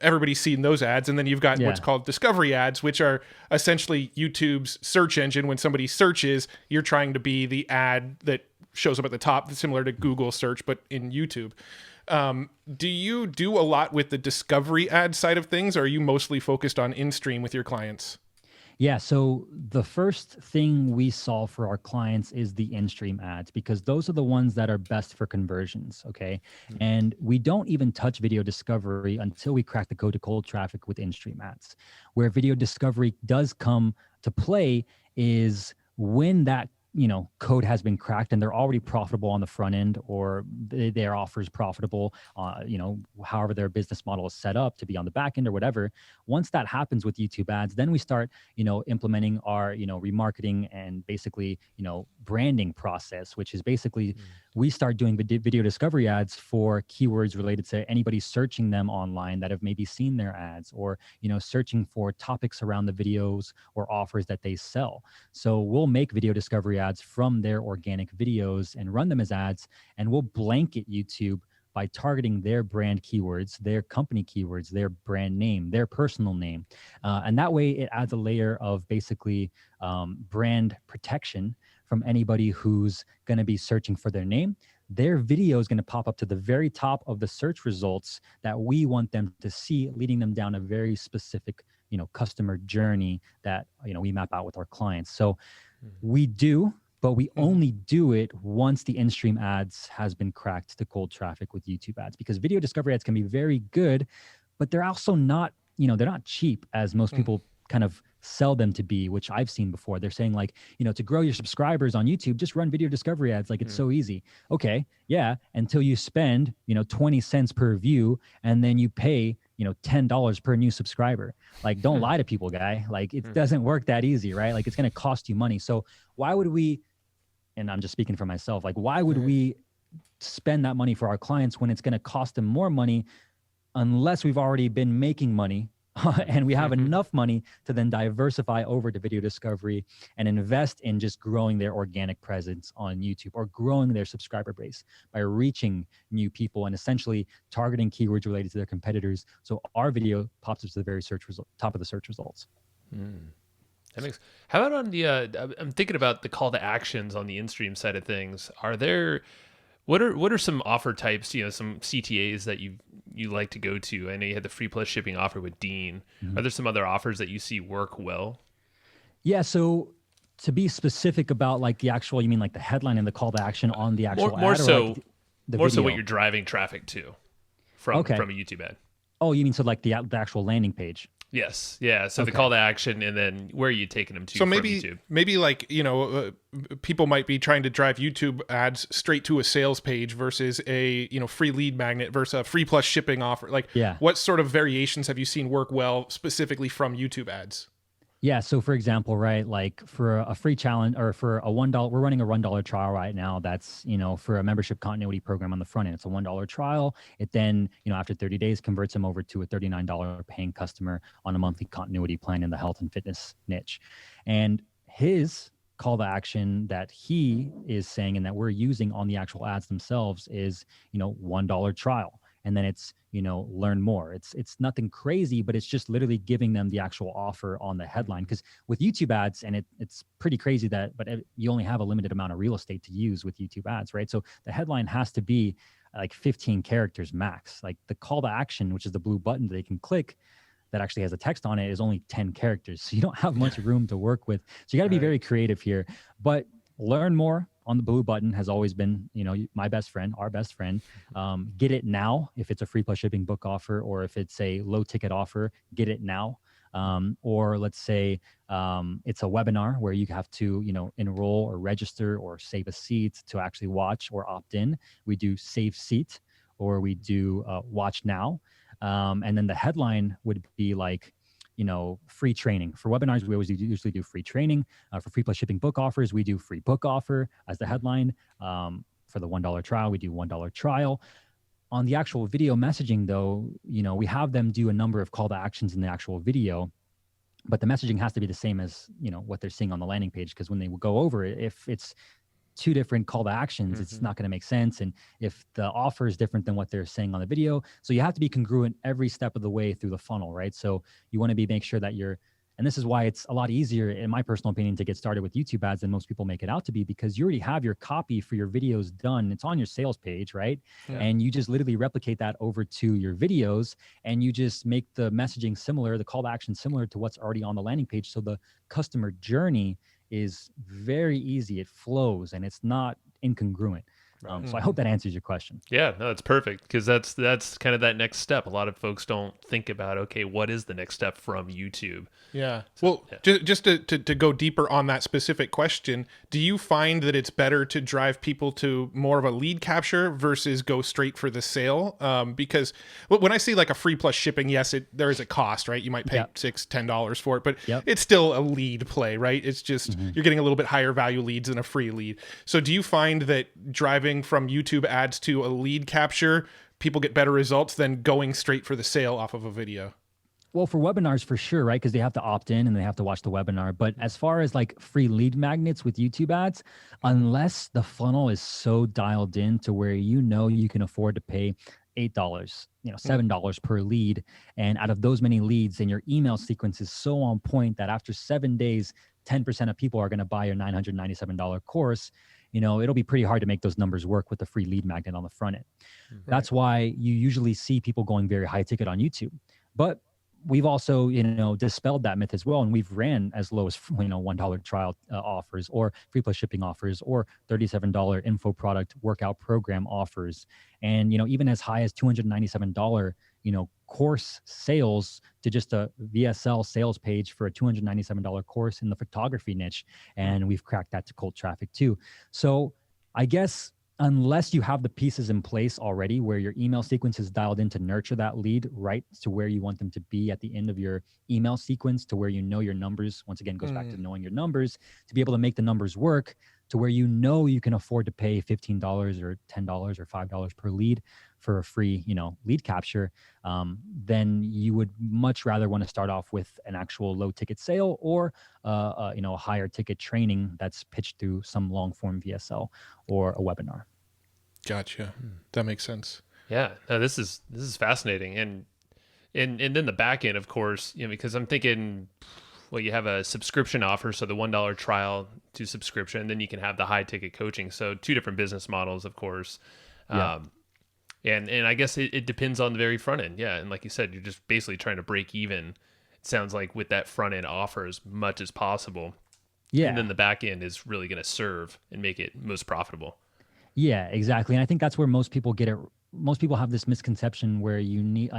everybody's seen those ads. And then you've got what's called discovery ads, which are essentially YouTube's search engine. When somebody searches, you're trying to be the ad that shows up at the top, similar to Google search, but in YouTube. Do you do a lot with the discovery ad side of things, or are you mostly focused on in-stream with your clients? Yeah. So the first thing we solve for our clients is the in-stream ads, because those are the ones that are best for conversions. Okay. And we don't even touch video discovery until we crack the code to cold traffic with in-stream ads. Where video discovery does come to play is when that code has been cracked and they're already profitable on the front end, or their offer is profitable, however their business model is set up to be on the back end or whatever. Once that happens with YouTube ads, then we start, implementing our, remarketing and basically, branding process, which is basically we start doing video discovery ads for keywords related to anybody searching them online that have maybe seen their ads, or, searching for topics around the videos or offers that they sell. So we'll make video discovery ads from their organic videos and run them as ads, and we'll blanket YouTube by targeting their brand keywords, their company keywords, their brand name, their personal name. And that way it adds a layer of basically brand protection from anybody who's going to be searching for their name. Their video is going to pop up to the very top of the search results that we want them to see, leading them down a very specific, customer journey that, we map out with our clients. So we do, but we only do it once the in-stream ads has been cracked to cold traffic with YouTube ads, because video discovery ads can be very good, but they're also not, they're not cheap as most people kind of sell them to be, which I've seen before. They're saying like, to grow your subscribers on YouTube, just run video discovery ads. Like it's so easy. Okay. Yeah. Until you spend, 20 cents per view, and then you pay, $10 per new subscriber. Like, don't lie to people, guy. Like it doesn't work that easy, right? Like it's going to cost you money. So why would we, and I'm just speaking for myself, like why would we spend that money for our clients when it's going to cost them more money, unless we've already been making money and we have enough money to then diversify over to video discovery and invest in just growing their organic presence on YouTube, or growing their subscriber base by reaching new people and essentially targeting keywords related to their competitors. So our video pops up to the very top of the search results. That makes. How about on the? I'm thinking about the call to actions on the in-stream side of things. Are there? What are some offer types? Some CTAs that you like to go to. I know you had the free plus shipping offer with Dean. Are there some other offers that you see work well? Yeah. So to be specific about like the actual, you mean like the headline and the call to action on the actual more ad, so, or like the more video? so what you're driving traffic to from a YouTube ad. Oh, you mean so like the actual landing page? Yes. Yeah. So the call to action, and then where are you taking them to? So from YouTube? maybe like, people might be trying to drive YouTube ads straight to a sales page versus a, free lead magnet versus a free plus shipping offer. Like, what sort of variations have you seen work well specifically from YouTube ads? Yeah. So for example, right, like for a free challenge, or for a $1, we're running a $1 trial right now. That's, for a membership continuity program on the front end. It's a $1 trial. It then, after 30 days converts them over to a $39 paying customer on a monthly continuity plan in the health and fitness niche. And his call to action that he is saying and that we're using on the actual ads themselves is, $1 trial. And then it's, learn more. It's nothing crazy, but it's just literally giving them the actual offer on the headline. Because with YouTube ads, and it's pretty crazy but you only have a limited amount of real estate to use with YouTube ads, right? So the headline has to be like 15 characters max. Like the call to action, which is the blue button that they can click, that actually has a text on it, is only 10 characters. So you don't have much room to work with. So you got to be very creative here. But learn more on the blue button has always been, my best friend, our best friend. Get it now if it's a free plus shipping book offer, or if it's a low ticket offer, get it now. Or let's say it's a webinar where you have to, enroll or register or save a seat to actually watch or opt in. We do save seat, or we do watch now. And then the headline would be like, free training. For webinars, we always usually do free training. For free plus shipping book offers, we do free book offer as the headline. For the $1 trial, we do $1 trial. On the actual video messaging though, we have them do a number of call to actions in the actual video, but the messaging has to be the same as, what they're seeing on the landing page. Because when they go over it, if it's two different call to actions, it's not going to make sense. And if the offer is different than what they're saying on the video, so you have to be congruent every step of the way through the funnel, right? So you want to make sure that and this is why it's a lot easier, in my personal opinion, to get started with YouTube ads than most people make it out to be, because you already have your copy for your videos done. It's on your sales page, right? Yeah. And you just literally replicate that over to your videos, and you just make the messaging similar, the call to action similar to what's already on the landing page. So the customer journey is very easy. It flows and it's not incongruent. So I hope that answers your question. Yeah, no, it's perfect, because that's kind of that next step. A lot of folks don't think about, okay, what is the next step from YouTube? Yeah. Well, just to go deeper on that specific question, do you find that it's better to drive people to more of a lead capture versus go straight for the sale? Because when I see like a free plus shipping, yes, there is a cost, right? You might pay $6-10 for it, but it's still a lead play, right? It's just you're getting a little bit higher value leads than a free lead. So do you find that driving from YouTube ads to a lead capture, people get better results than going straight for the sale off of a video? Well, for webinars, for sure, right? Because they have to opt in and they have to watch the webinar. But as far as like free lead magnets with YouTube ads, unless the funnel is so dialed in to where you know you can afford to pay $8, $7 per lead, and out of those many leads, and your email sequence is so on point that after 7 days, 10% of people are going to buy your $997 course, it'll be pretty hard to make those numbers work with the free lead magnet on the front end. That's why you usually see people going very high ticket on YouTube. But we've also, dispelled that myth as well. And we've ran as low as, $1 trial offers, or free plus shipping offers, or $37 info product workout program offers. And, even as high as $297, course sales to just a VSL sales page for a $297 course in the photography niche. And we've cracked that to cold traffic too. So I guess, unless you have the pieces in place already where your email sequence is dialed in to nurture that lead right to where you want them to be at the end of your email sequence, to where your numbers, once again, goes back to knowing your numbers, to be able to make the numbers work to where you can afford to pay $15 or $10 or $5 per lead for a free, lead capture, then you would much rather want to start off with an actual low ticket sale, or a higher ticket training that's pitched through some long form VSL or a webinar. Gotcha. That makes sense. Yeah, no, this is fascinating. And then the back end, of course, because I'm thinking, well, you have a subscription offer, so the $1 trial to subscription, and then you can have the high ticket coaching. So two different business models, of course. Yeah. And I guess it depends on the very front end. Yeah. And like you said, you're just basically trying to break even, it sounds like, with that front end offer as much as possible. Yeah. And then the back end is really going to serve and make it most profitable. Yeah, exactly. And I think that's where most people get it. Most people have this misconception where you need,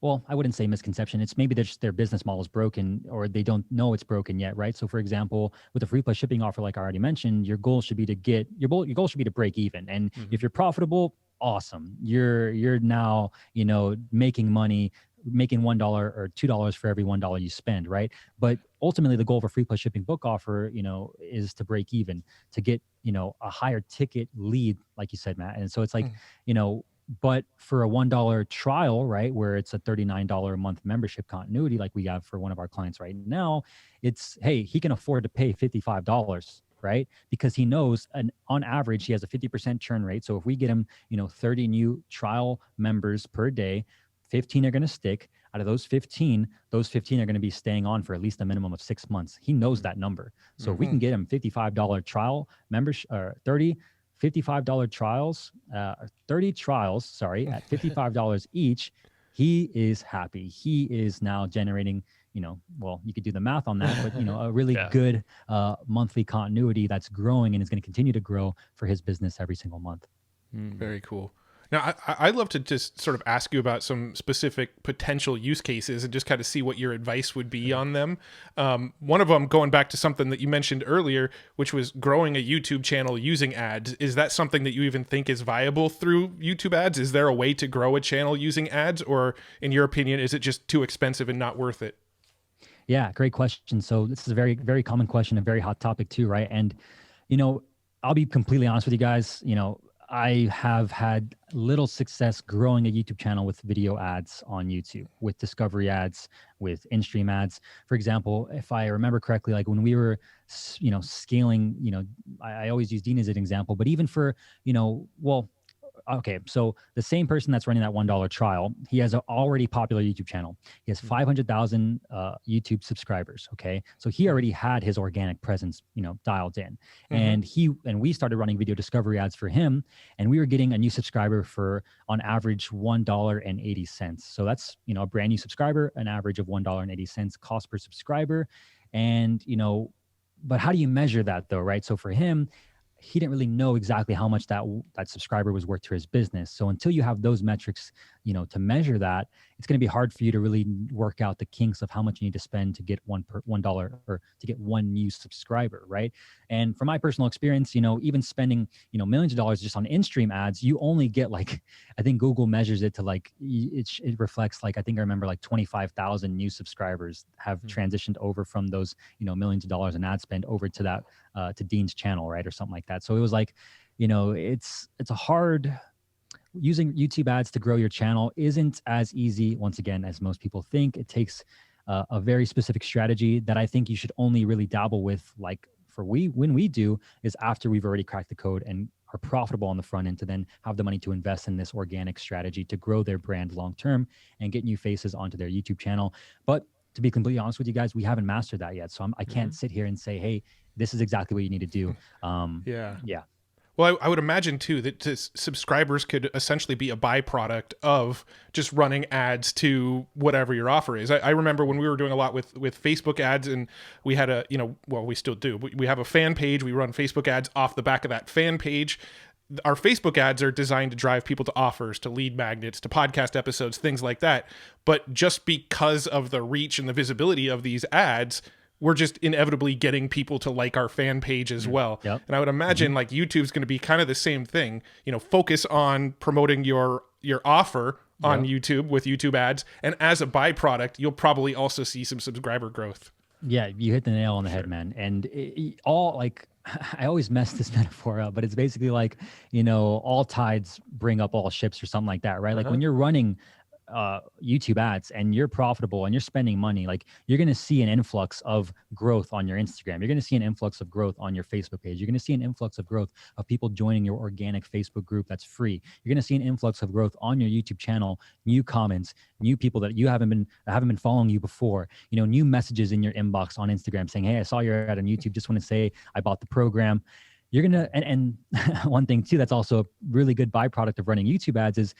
well, I wouldn't say misconception. It's maybe just their business model is broken, or they don't know it's broken yet, right? So for example, with a free plus shipping offer, like I already mentioned, your goal should be to break even. And if you're profitable, awesome. You're now, making money, making $1 or $2 for every $1 you spend, right? But ultimately the goal of a free plus shipping book offer, is to break even, to get, a higher ticket lead, like you said, Matt. And so it's like, but for a $1 trial, right, where it's a $39 a month membership continuity, like we have for one of our clients right now, it's, hey, he can afford to pay $55, right? Because he knows, on average, he has a 50% churn rate. So if we get him, 30 new trial members per day, 15 are going to stick. Out of those 15 are going to be staying on for at least a minimum of 6 months. He knows that number. So if we can get him $55 trial members, or $55 trials, 30 trials, sorry, at $55 each, he is happy. He is now generating, well, you could do the math on that, but, a really good monthly continuity that's growing and is going to continue to grow for his business every single month. Very cool. Now, I'd love to just sort of ask you about some specific potential use cases and just kind of see what your advice would be on them. One of them, going back to something that you mentioned earlier, which was growing a YouTube channel using ads. Is that something that you even think is viable through YouTube ads? Is there a way to grow a channel using ads? Or in your opinion, is it just too expensive and not worth it? Yeah, great question. So this is a very, very common question, a very hot topic too, right? And, I'll be completely honest with you guys, I have had little success growing a YouTube channel with video ads on YouTube, with discovery ads, with in-stream ads. For example, if I remember correctly, like when we were, scaling, I always use Dean as an example, but even for, okay, so the same person that's running that $1 trial, he has an already popular YouTube channel. He has 500,000 YouTube subscribers. Okay, so he already had his organic presence, dialed in, and we started running video discovery ads for him, and we were getting a new subscriber for, on average, $1.80. So that's, a brand new subscriber, an average of $1.80 cost per subscriber, and but how do you measure that though, right? So for him, he didn't really know exactly how much that subscriber was worth to his business. So until you have those metrics, to measure that, it's going to be hard for you to really work out the kinks of how much you need to spend to get $1 or to get one new subscriber, right? And from my personal experience, even spending, millions of dollars just on in-stream ads, you only get like, I think Google measures it to like, it reflects like, I think I remember like 25,000 new subscribers have transitioned over from those, millions of dollars in ad spend over to that, to Dean's channel, right? Or something like that. So it was like, it's a hard, using YouTube ads to grow your channel isn't as easy, once again, as most people think. It takes a very specific strategy that I think you should only really dabble with, like when we do, is after we've already cracked the code and are profitable on the front end, to then have the money to invest in this organic strategy to grow their brand long term and get new faces onto their YouTube channel. But to be completely honest with you guys, we haven't mastered that yet. So I can't sit here and say, hey, this is exactly what you need to do. Yeah. Well, I would imagine too that subscribers could essentially be a byproduct of just running ads to whatever your offer is. I remember when we were doing a lot with Facebook ads, and we had we still do. We have a fan page. We run Facebook ads off the back of that fan page. Our Facebook ads are designed to drive people to offers, to lead magnets, to podcast episodes, things like that. But just because of the reach and the visibility of these ads, we're just inevitably getting people to like our fan page as well. Yep. And I would imagine like YouTube's going to be kind of the same thing, focus on promoting your offer on YouTube with YouTube ads. And as a byproduct, you'll probably also see some subscriber growth. Yeah, you hit the nail on the head, man. And all like, I always mess this metaphor up, but it's basically like, all tides bring up all ships or something like that, right? Like when you're running YouTube ads and you're profitable and you're spending money, like you're going to see an influx of growth on your Instagram. You're going to see an influx of growth on your Facebook page. You're going to see an influx of growth of people joining your organic Facebook group that's free. You're going to see an influx of growth on your YouTube channel, new comments, new people that haven't been following you before, new messages in your inbox on Instagram saying, hey, I saw your ad on YouTube. Just want to say I bought the program. You're going to, and one thing too, that's also a really good byproduct of running YouTube ads is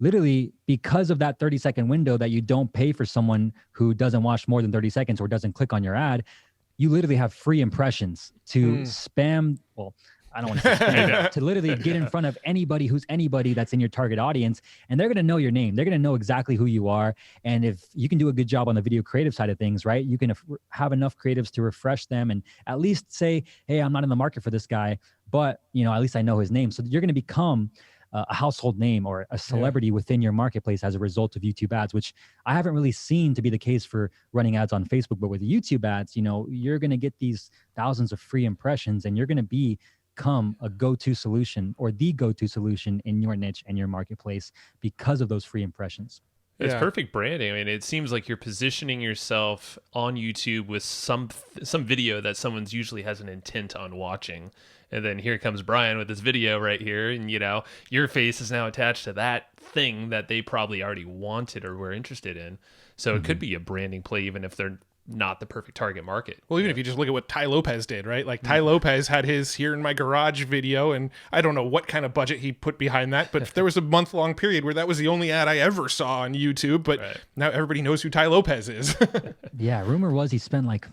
literally because of that 30-second window that you don't pay for someone who doesn't watch more than 30 seconds or doesn't click on your ad, you literally have free impressions to spam. Well, I don't want to say spam, to literally get in front of anybody that's in your target audience, and they're going to know your name. They're going to know exactly who you are. And if you can do a good job on the video creative side of things, right, you can have enough creatives to refresh them and at least say, hey, I'm not in the market for this guy, but at least I know his name. So you're going to become a household name or a celebrity within your marketplace as a result of YouTube ads, which I haven't really seen to be the case for running ads on Facebook. But with the YouTube ads, you're going to get these thousands of free impressions and you're going to become a go-to solution or the go-to solution in your niche and your marketplace because of those free impressions. It's perfect branding. I mean, it seems like you're positioning yourself on YouTube with some video that someone's usually has an intent on watching. And then here comes Brian with this video right here. And, your face is now attached to that thing that they probably already wanted or were interested in. So it could be a branding play, even if they're not the perfect target market. Well, even if you just look at what Ty Lopez did, right? Like Ty Lopez had his Here in My Garage video, and I don't know what kind of budget he put behind that, but there was a month-long period where that was the only ad I ever saw on YouTube, but now everybody knows who Ty Lopez is. Yeah, rumor was he spent like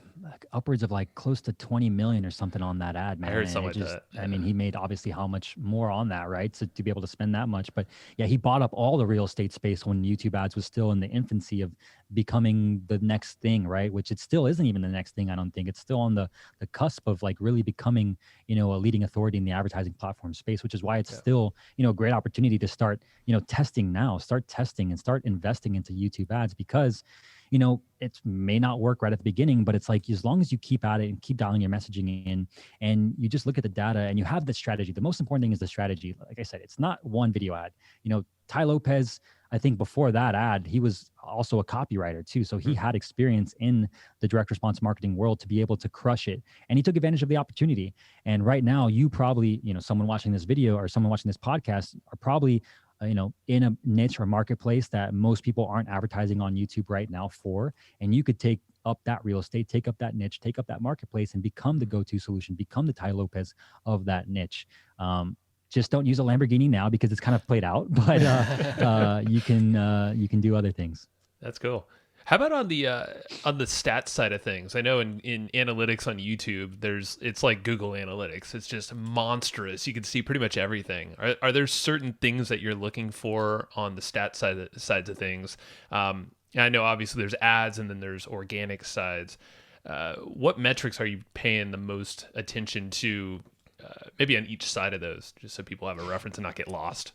upwards of like close to 20 million or something on that ad, man. I heard something like that. I mean, he made obviously how much more on that, right? So to be able to spend that much, but yeah, he bought up all the real estate space when YouTube ads was still in the infancy of becoming the next thing, right? Which it still isn't even the next thing. I don't think it's still on the cusp of like really becoming, a leading authority in the advertising platform space, which is why it's still, a great opportunity to start, testing now, start testing and start investing into YouTube ads because it may not work right at the beginning, but it's like, as long as you keep at it and keep dialing your messaging in and you just look at the data and you have the strategy. The most important thing is the strategy. Like I said, it's not one video ad. Ty Lopez, I think before that ad, he was also a copywriter too. So he had experience in the direct response marketing world to be able to crush it. And he took advantage of the opportunity. And right now you probably, someone watching this video or someone watching this podcast are probably in a niche or marketplace that most people aren't advertising on YouTube right now for, and you could take up that real estate, take up that niche, take up that marketplace and become the go-to solution, become the Ty Lopez of that niche. Just don't use a Lamborghini now because it's kind of played out, but you can do other things. That's cool. How about on the stats side of things? I know in analytics on YouTube, it's like Google Analytics. It's just monstrous. You can see pretty much everything. Are there certain things that you're looking for on the stat sides of things? And I know obviously there's ads and then there's organic sides. What metrics are you paying the most attention to? Maybe on each side of those, just so people have a reference and not get lost.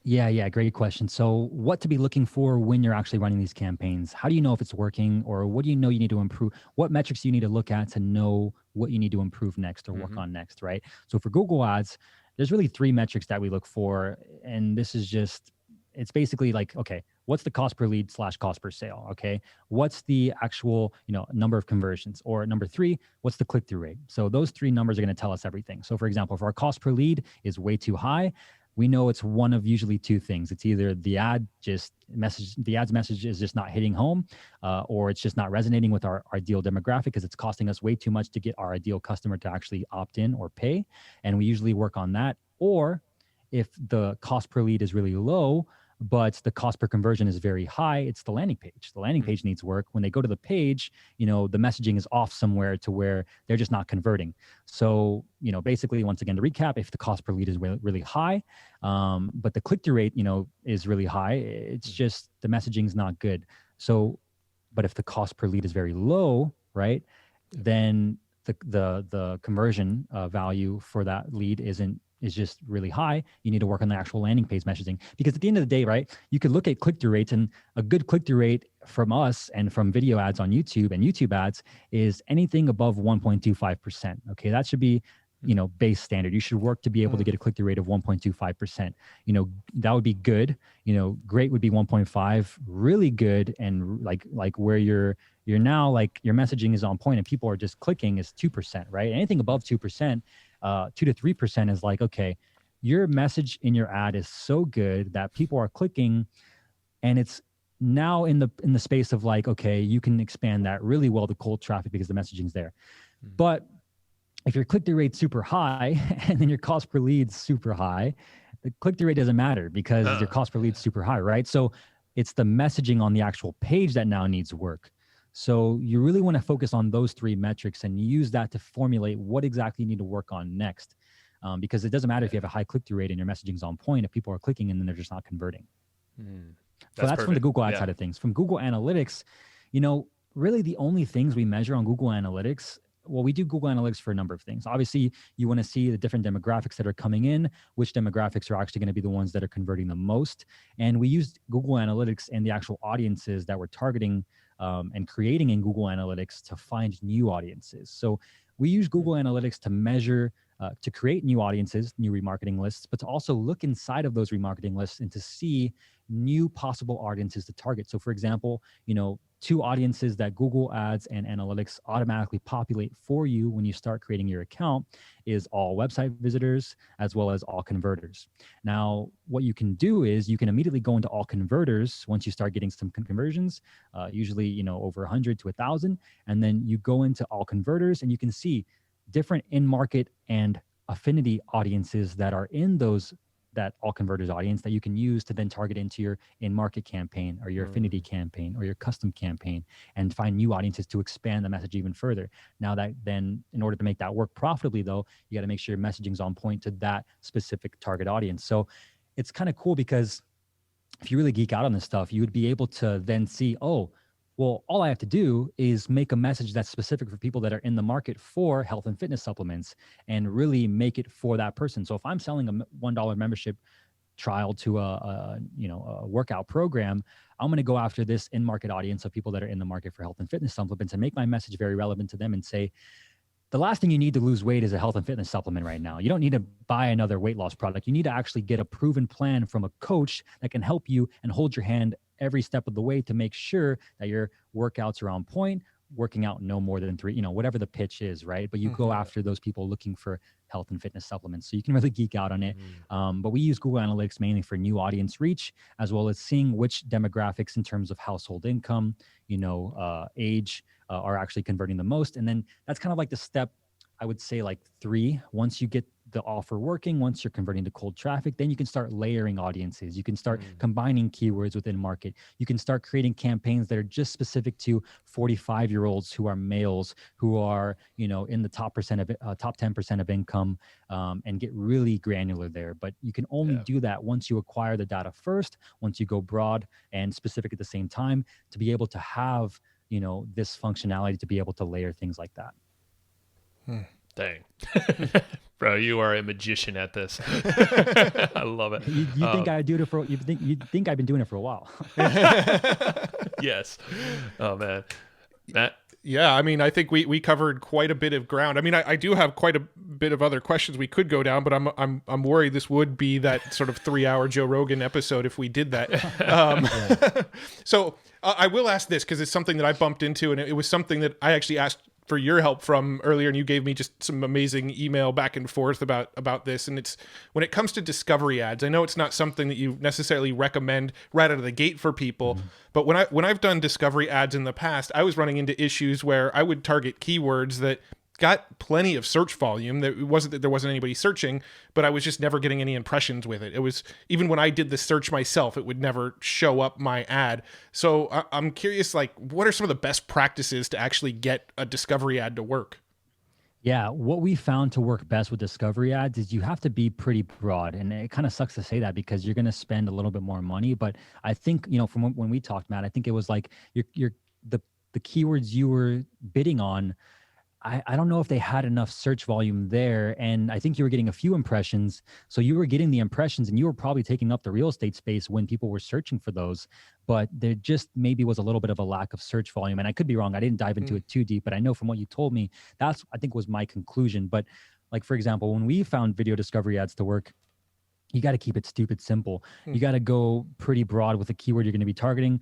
Yeah, great question. So, what to be looking for when you're actually running these campaigns? How do you know if it's working, or what do you know you need to improve? What metrics do you need to look at to know what you need to improve next or work on next, right? So, for Google Ads, there's really three metrics that we look for, and this is just it's basically like, okay, what's the cost per lead / cost per sale? Okay, what's the actual number of conversions? Or number three, what's the click through rate? So those three numbers are going to tell us everything. So, for example, if our cost per lead is way too high, we know it's one of usually two things. It's either the ad's message is just not hitting home, or it's just not resonating with our ideal demographic because it's costing us way too much to get our ideal customer to actually opt in or pay. And we usually work on that. Or if the cost per lead is really low, but the cost per conversion is very high, it's the landing page. The landing page needs work. When they go to the page, the messaging is off somewhere to where they're just not converting. So, basically, once again, to recap, if the cost per lead is really high, but the click-through rate, is really high, it's just the messaging is not good. So, but if the cost per lead is very low, right, then the conversion value for that lead is just really high. You need to work on the actual landing page messaging, because at the end of the day, right, you could look at click-through rates, and a good click-through rate from us and from video ads on YouTube and YouTube ads is anything above 1.25%. Okay, that should be base standard. You should work to be able to get a click-through rate of 1.25%. That would be good. Great would be 1.5. Really good, and like where you're now, like your messaging is on point and people are just clicking, is 2%, right? Anything above 2%, 2 to 3% is like, okay, your message in your ad is so good that people are clicking, and it's now in the space of like, okay, you can expand that really well to cold traffic because the messaging's there. But if your click-through rate's super high and then your cost per lead's super high, the click-through rate doesn't matter because your cost per lead's super high, right? So it's the messaging on the actual page that now needs work. So you really want to focus on those three metrics and use that to formulate what exactly you need to work on next. Because it doesn't matter if you have a high click-through rate and your messaging's on point if people are clicking and then they're just not converting. So that's from the Google Ads side of things. From Google Analytics, really the only things we measure on Google Analytics, well, we do Google Analytics for a number of things. Obviously, you want to see the different demographics that are coming in, which demographics are actually going to be the ones that are converting the most. And we use Google Analytics and the actual audiences that we're targeting and creating in Google Analytics to find new audiences. So we use Google Analytics to measure, to create new audiences, new remarketing lists, but to also look inside of those remarketing lists and to see new possible audiences to target. So for example, two audiences that Google Ads and Analytics automatically populate for you when you start creating your account is all website visitors as well as all converters. Now, what you can do is you can immediately go into all converters once you start getting some conversions, usually, over 100 to 1,000. And then you go into all converters and you can see different in-market and affinity audiences that are in that all converters audience that you can use to then target into your in-market campaign or your affinity campaign or your custom campaign and find new audiences to expand the message even further. Now that then, in order to make that work profitably though, you got to make sure your messaging's on point to that specific target audience. So it's kind of cool because if you really geek out on this stuff, you would be able to then see, oh, well, all I have to do is make a message that's specific for people that are in the market for health and fitness supplements and really make it for that person. So if I'm selling a $1 membership trial to a workout program, I'm going to go after this in-market audience of people that are in the market for health and fitness supplements and make my message very relevant to them and say, the last thing you need to lose weight is a health and fitness supplement right now. You don't need to buy another weight loss product. You need to actually get a proven plan from a coach that can help you and hold your hand every step of the way to make sure that your workouts are on point, working out no more than 3, whatever the pitch is, right? But you go after those people looking for health and fitness supplements. So you can really geek out on it. But we use Google Analytics mainly for new audience reach, as well as seeing which demographics in terms of household income, age, are actually converting the most. And then that's kind of like the step, I would say like 3. Once you get the offer working, once you're converting to cold traffic, then you can start layering audiences. You can start combining keywords within market. You can start creating campaigns that are just specific to 45-year-olds who are males, who are, you know, in the top 10% of income, and get really granular there. But you can only do that once you acquire the data first, once you go broad and specific at the same time, to be able to have, you know, this functionality to be able to layer things like that. Dang. Bro, you are a magician at this. I love it. You think I do it for? You think I've been doing it for a while? Yes. Oh man, Matt. Yeah, I mean, I think we covered quite a bit of ground. I mean, I do have quite a bit of other questions we could go down, but I'm worried this would be that sort of 3-hour Joe Rogan episode if we did that. So I will ask this because it's something that I bumped into, and it was something that I actually asked for your help from earlier, and you gave me just some amazing email back and forth about this. And it's when it comes to discovery ads, I know it's not something that you necessarily recommend right out of the gate for people, but when I've done discovery ads in the past, I was running into issues where I would target keywords that got plenty of search volume. That it wasn't that there wasn't anybody searching, but I was just never getting any impressions with it. It was, even when I did the search myself, it would never show up my ad. So I'm curious, like, what are some of the best practices to actually get a discovery ad to work? Yeah, what we found to work best with discovery ads is you have to be pretty broad. And it kind of sucks to say that because you're going to spend a little bit more money. But I think, you know, from when we talked, Matt, I think it was like the keywords you were bidding on, I don't know if they had enough search volume there. And I think you were getting a few impressions. So you were getting the impressions and you were probably taking up the real estate space when people were searching for those. But there just maybe was a little bit of a lack of search volume. And I could be wrong. I didn't dive into it too deep, but I know from what you told me, that's, I think, was my conclusion. But like, for example, when we found video discovery ads to work, you got to keep it stupid simple. You got to go pretty broad with the keyword you're going to be targeting,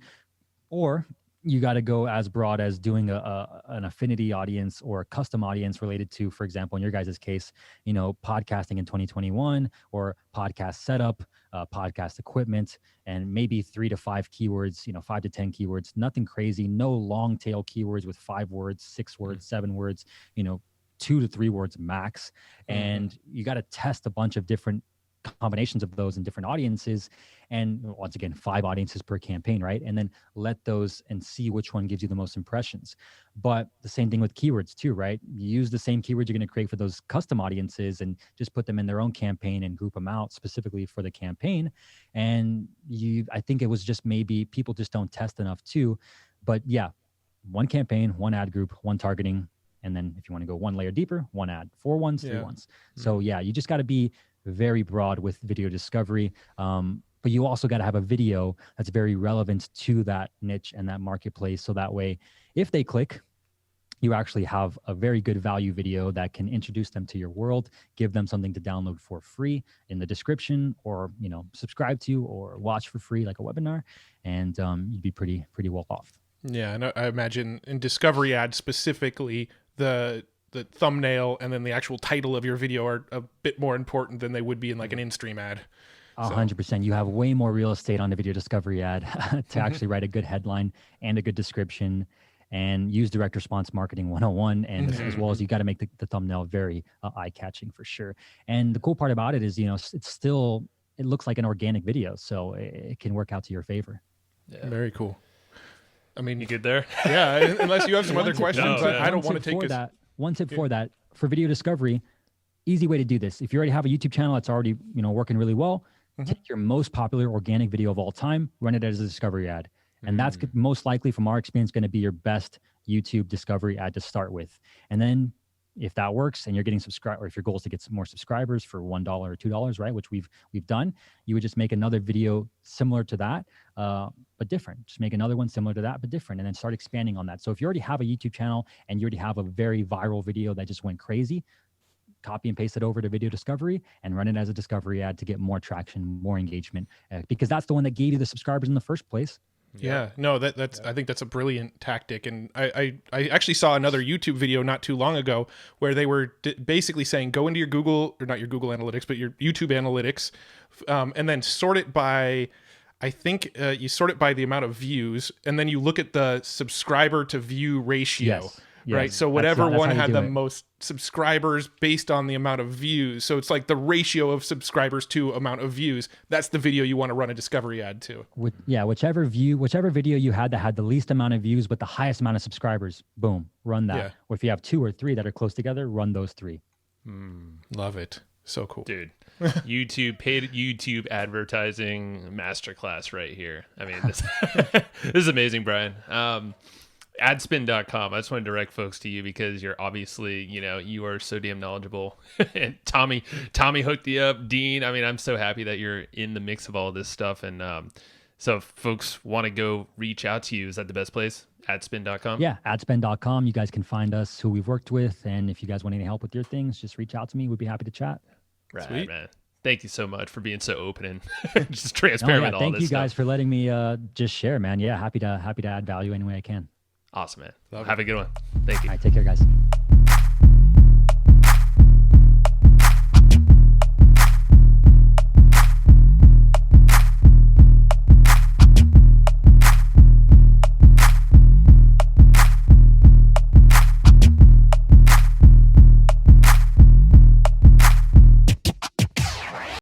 or you got to go as broad as doing an affinity audience or a custom audience related to, for example, in your guys' case, you know, podcasting in 2021 or podcast setup, podcast equipment, and maybe 3 to 5 keywords, you know, 5 to 10 keywords, nothing crazy, no long tail keywords with 5 words, 6 words, 7 words, you know, 2 to 3 words max. And you got to test a bunch of different combinations of those in different audiences, and once again 5 audiences per campaign, right? And then let those and see which one gives you the most impressions. But the same thing with keywords too, right? You use the same keywords you're going to create for those custom audiences and just put them in their own campaign and group them out specifically for the campaign. And I think it was just maybe people just don't test enough too. But yeah, 1 campaign, 1 ad group, 1 targeting, and then if you want to go 1 layer deeper, 1 ad, 4 ones, 3 ones. So yeah, you just got to be very broad with video discovery. But you also got to have a video that's very relevant to that niche and that marketplace. So that way, if they click, you actually have a very good value video that can introduce them to your world, give them something to download for free in the description, or, you know, subscribe to or watch for free like a webinar, and you'd be pretty well off. Yeah, and I imagine in discovery ads specifically, the thumbnail and then the actual title of your video are a bit more important than they would be in like an in-stream ad. 100%. You have way more real estate on the video discovery ad to actually write a good headline and a good description, and use direct response marketing 101. And as well as you got to make the thumbnail very eye-catching for sure. And the cool part about it is, you know, it looks like an organic video, so it can work out to your favor. Yeah. Very cool. I mean, You good there? yeah, unless you have some other questions, I don't want to take that. One tip for that, for video discovery, easy way to do this. If you already have a YouTube channel that's already, you know, working really well, take your most popular organic video of all time, run it as a discovery ad. And that's most likely, from our experience, going to be your best YouTube discovery ad to start with. And then if that works and you're getting subscribers, or if your goal is to get some more subscribers for $1 or $2, right, which we've done, you would just make another video similar to that, but different. Just make another one similar to that, but different, and then start expanding on that. So if you already have a YouTube channel and you already have a very viral video that just went crazy, copy and paste it over to video discovery and run it as a discovery ad to get more traction, more engagement, because that's the one that gave you the subscribers in the first place. Yeah, no, that's I think that's a brilliant tactic. And I actually saw another YouTube video not too long ago where they were basically saying, go into your Google, or not your Google Analytics, but your YouTube Analytics, and then sort it by, I think you sort it by the amount of views, and then you look at the subscriber to view ratio. Yes. right? So whatever one had the most subscribers based on the amount of views. So it's like the ratio of subscribers to amount of views. That's the video you want to run a discovery ad to. Whichever video you had that had the least amount of views but the highest amount of subscribers, boom, run that. Or if you have 2 or 3 that are close together, run those 3. Love it. So cool. Dude. Paid YouTube advertising masterclass right here. I mean, this is amazing, Brian. Adspin.com. I just want to direct folks to you because you're obviously, you are so damn knowledgeable. And Tommy hooked you up. Dean, I mean, I'm so happy that you're in the mix of all this stuff. And so if folks want to go reach out to you, is that the best place? Adspin.com? Yeah, adspin.com. You guys can find us, who we've worked with. And if you guys want any help with your things, just reach out to me. We'd be happy to chat. Right, sweet. Man. Thank you so much for being so open and just transparent with all this stuff. Thank you guys for letting me just share, man. Yeah, happy to add value any way I can. Awesome, man. Have a good one. Thank you. All right, take care, guys.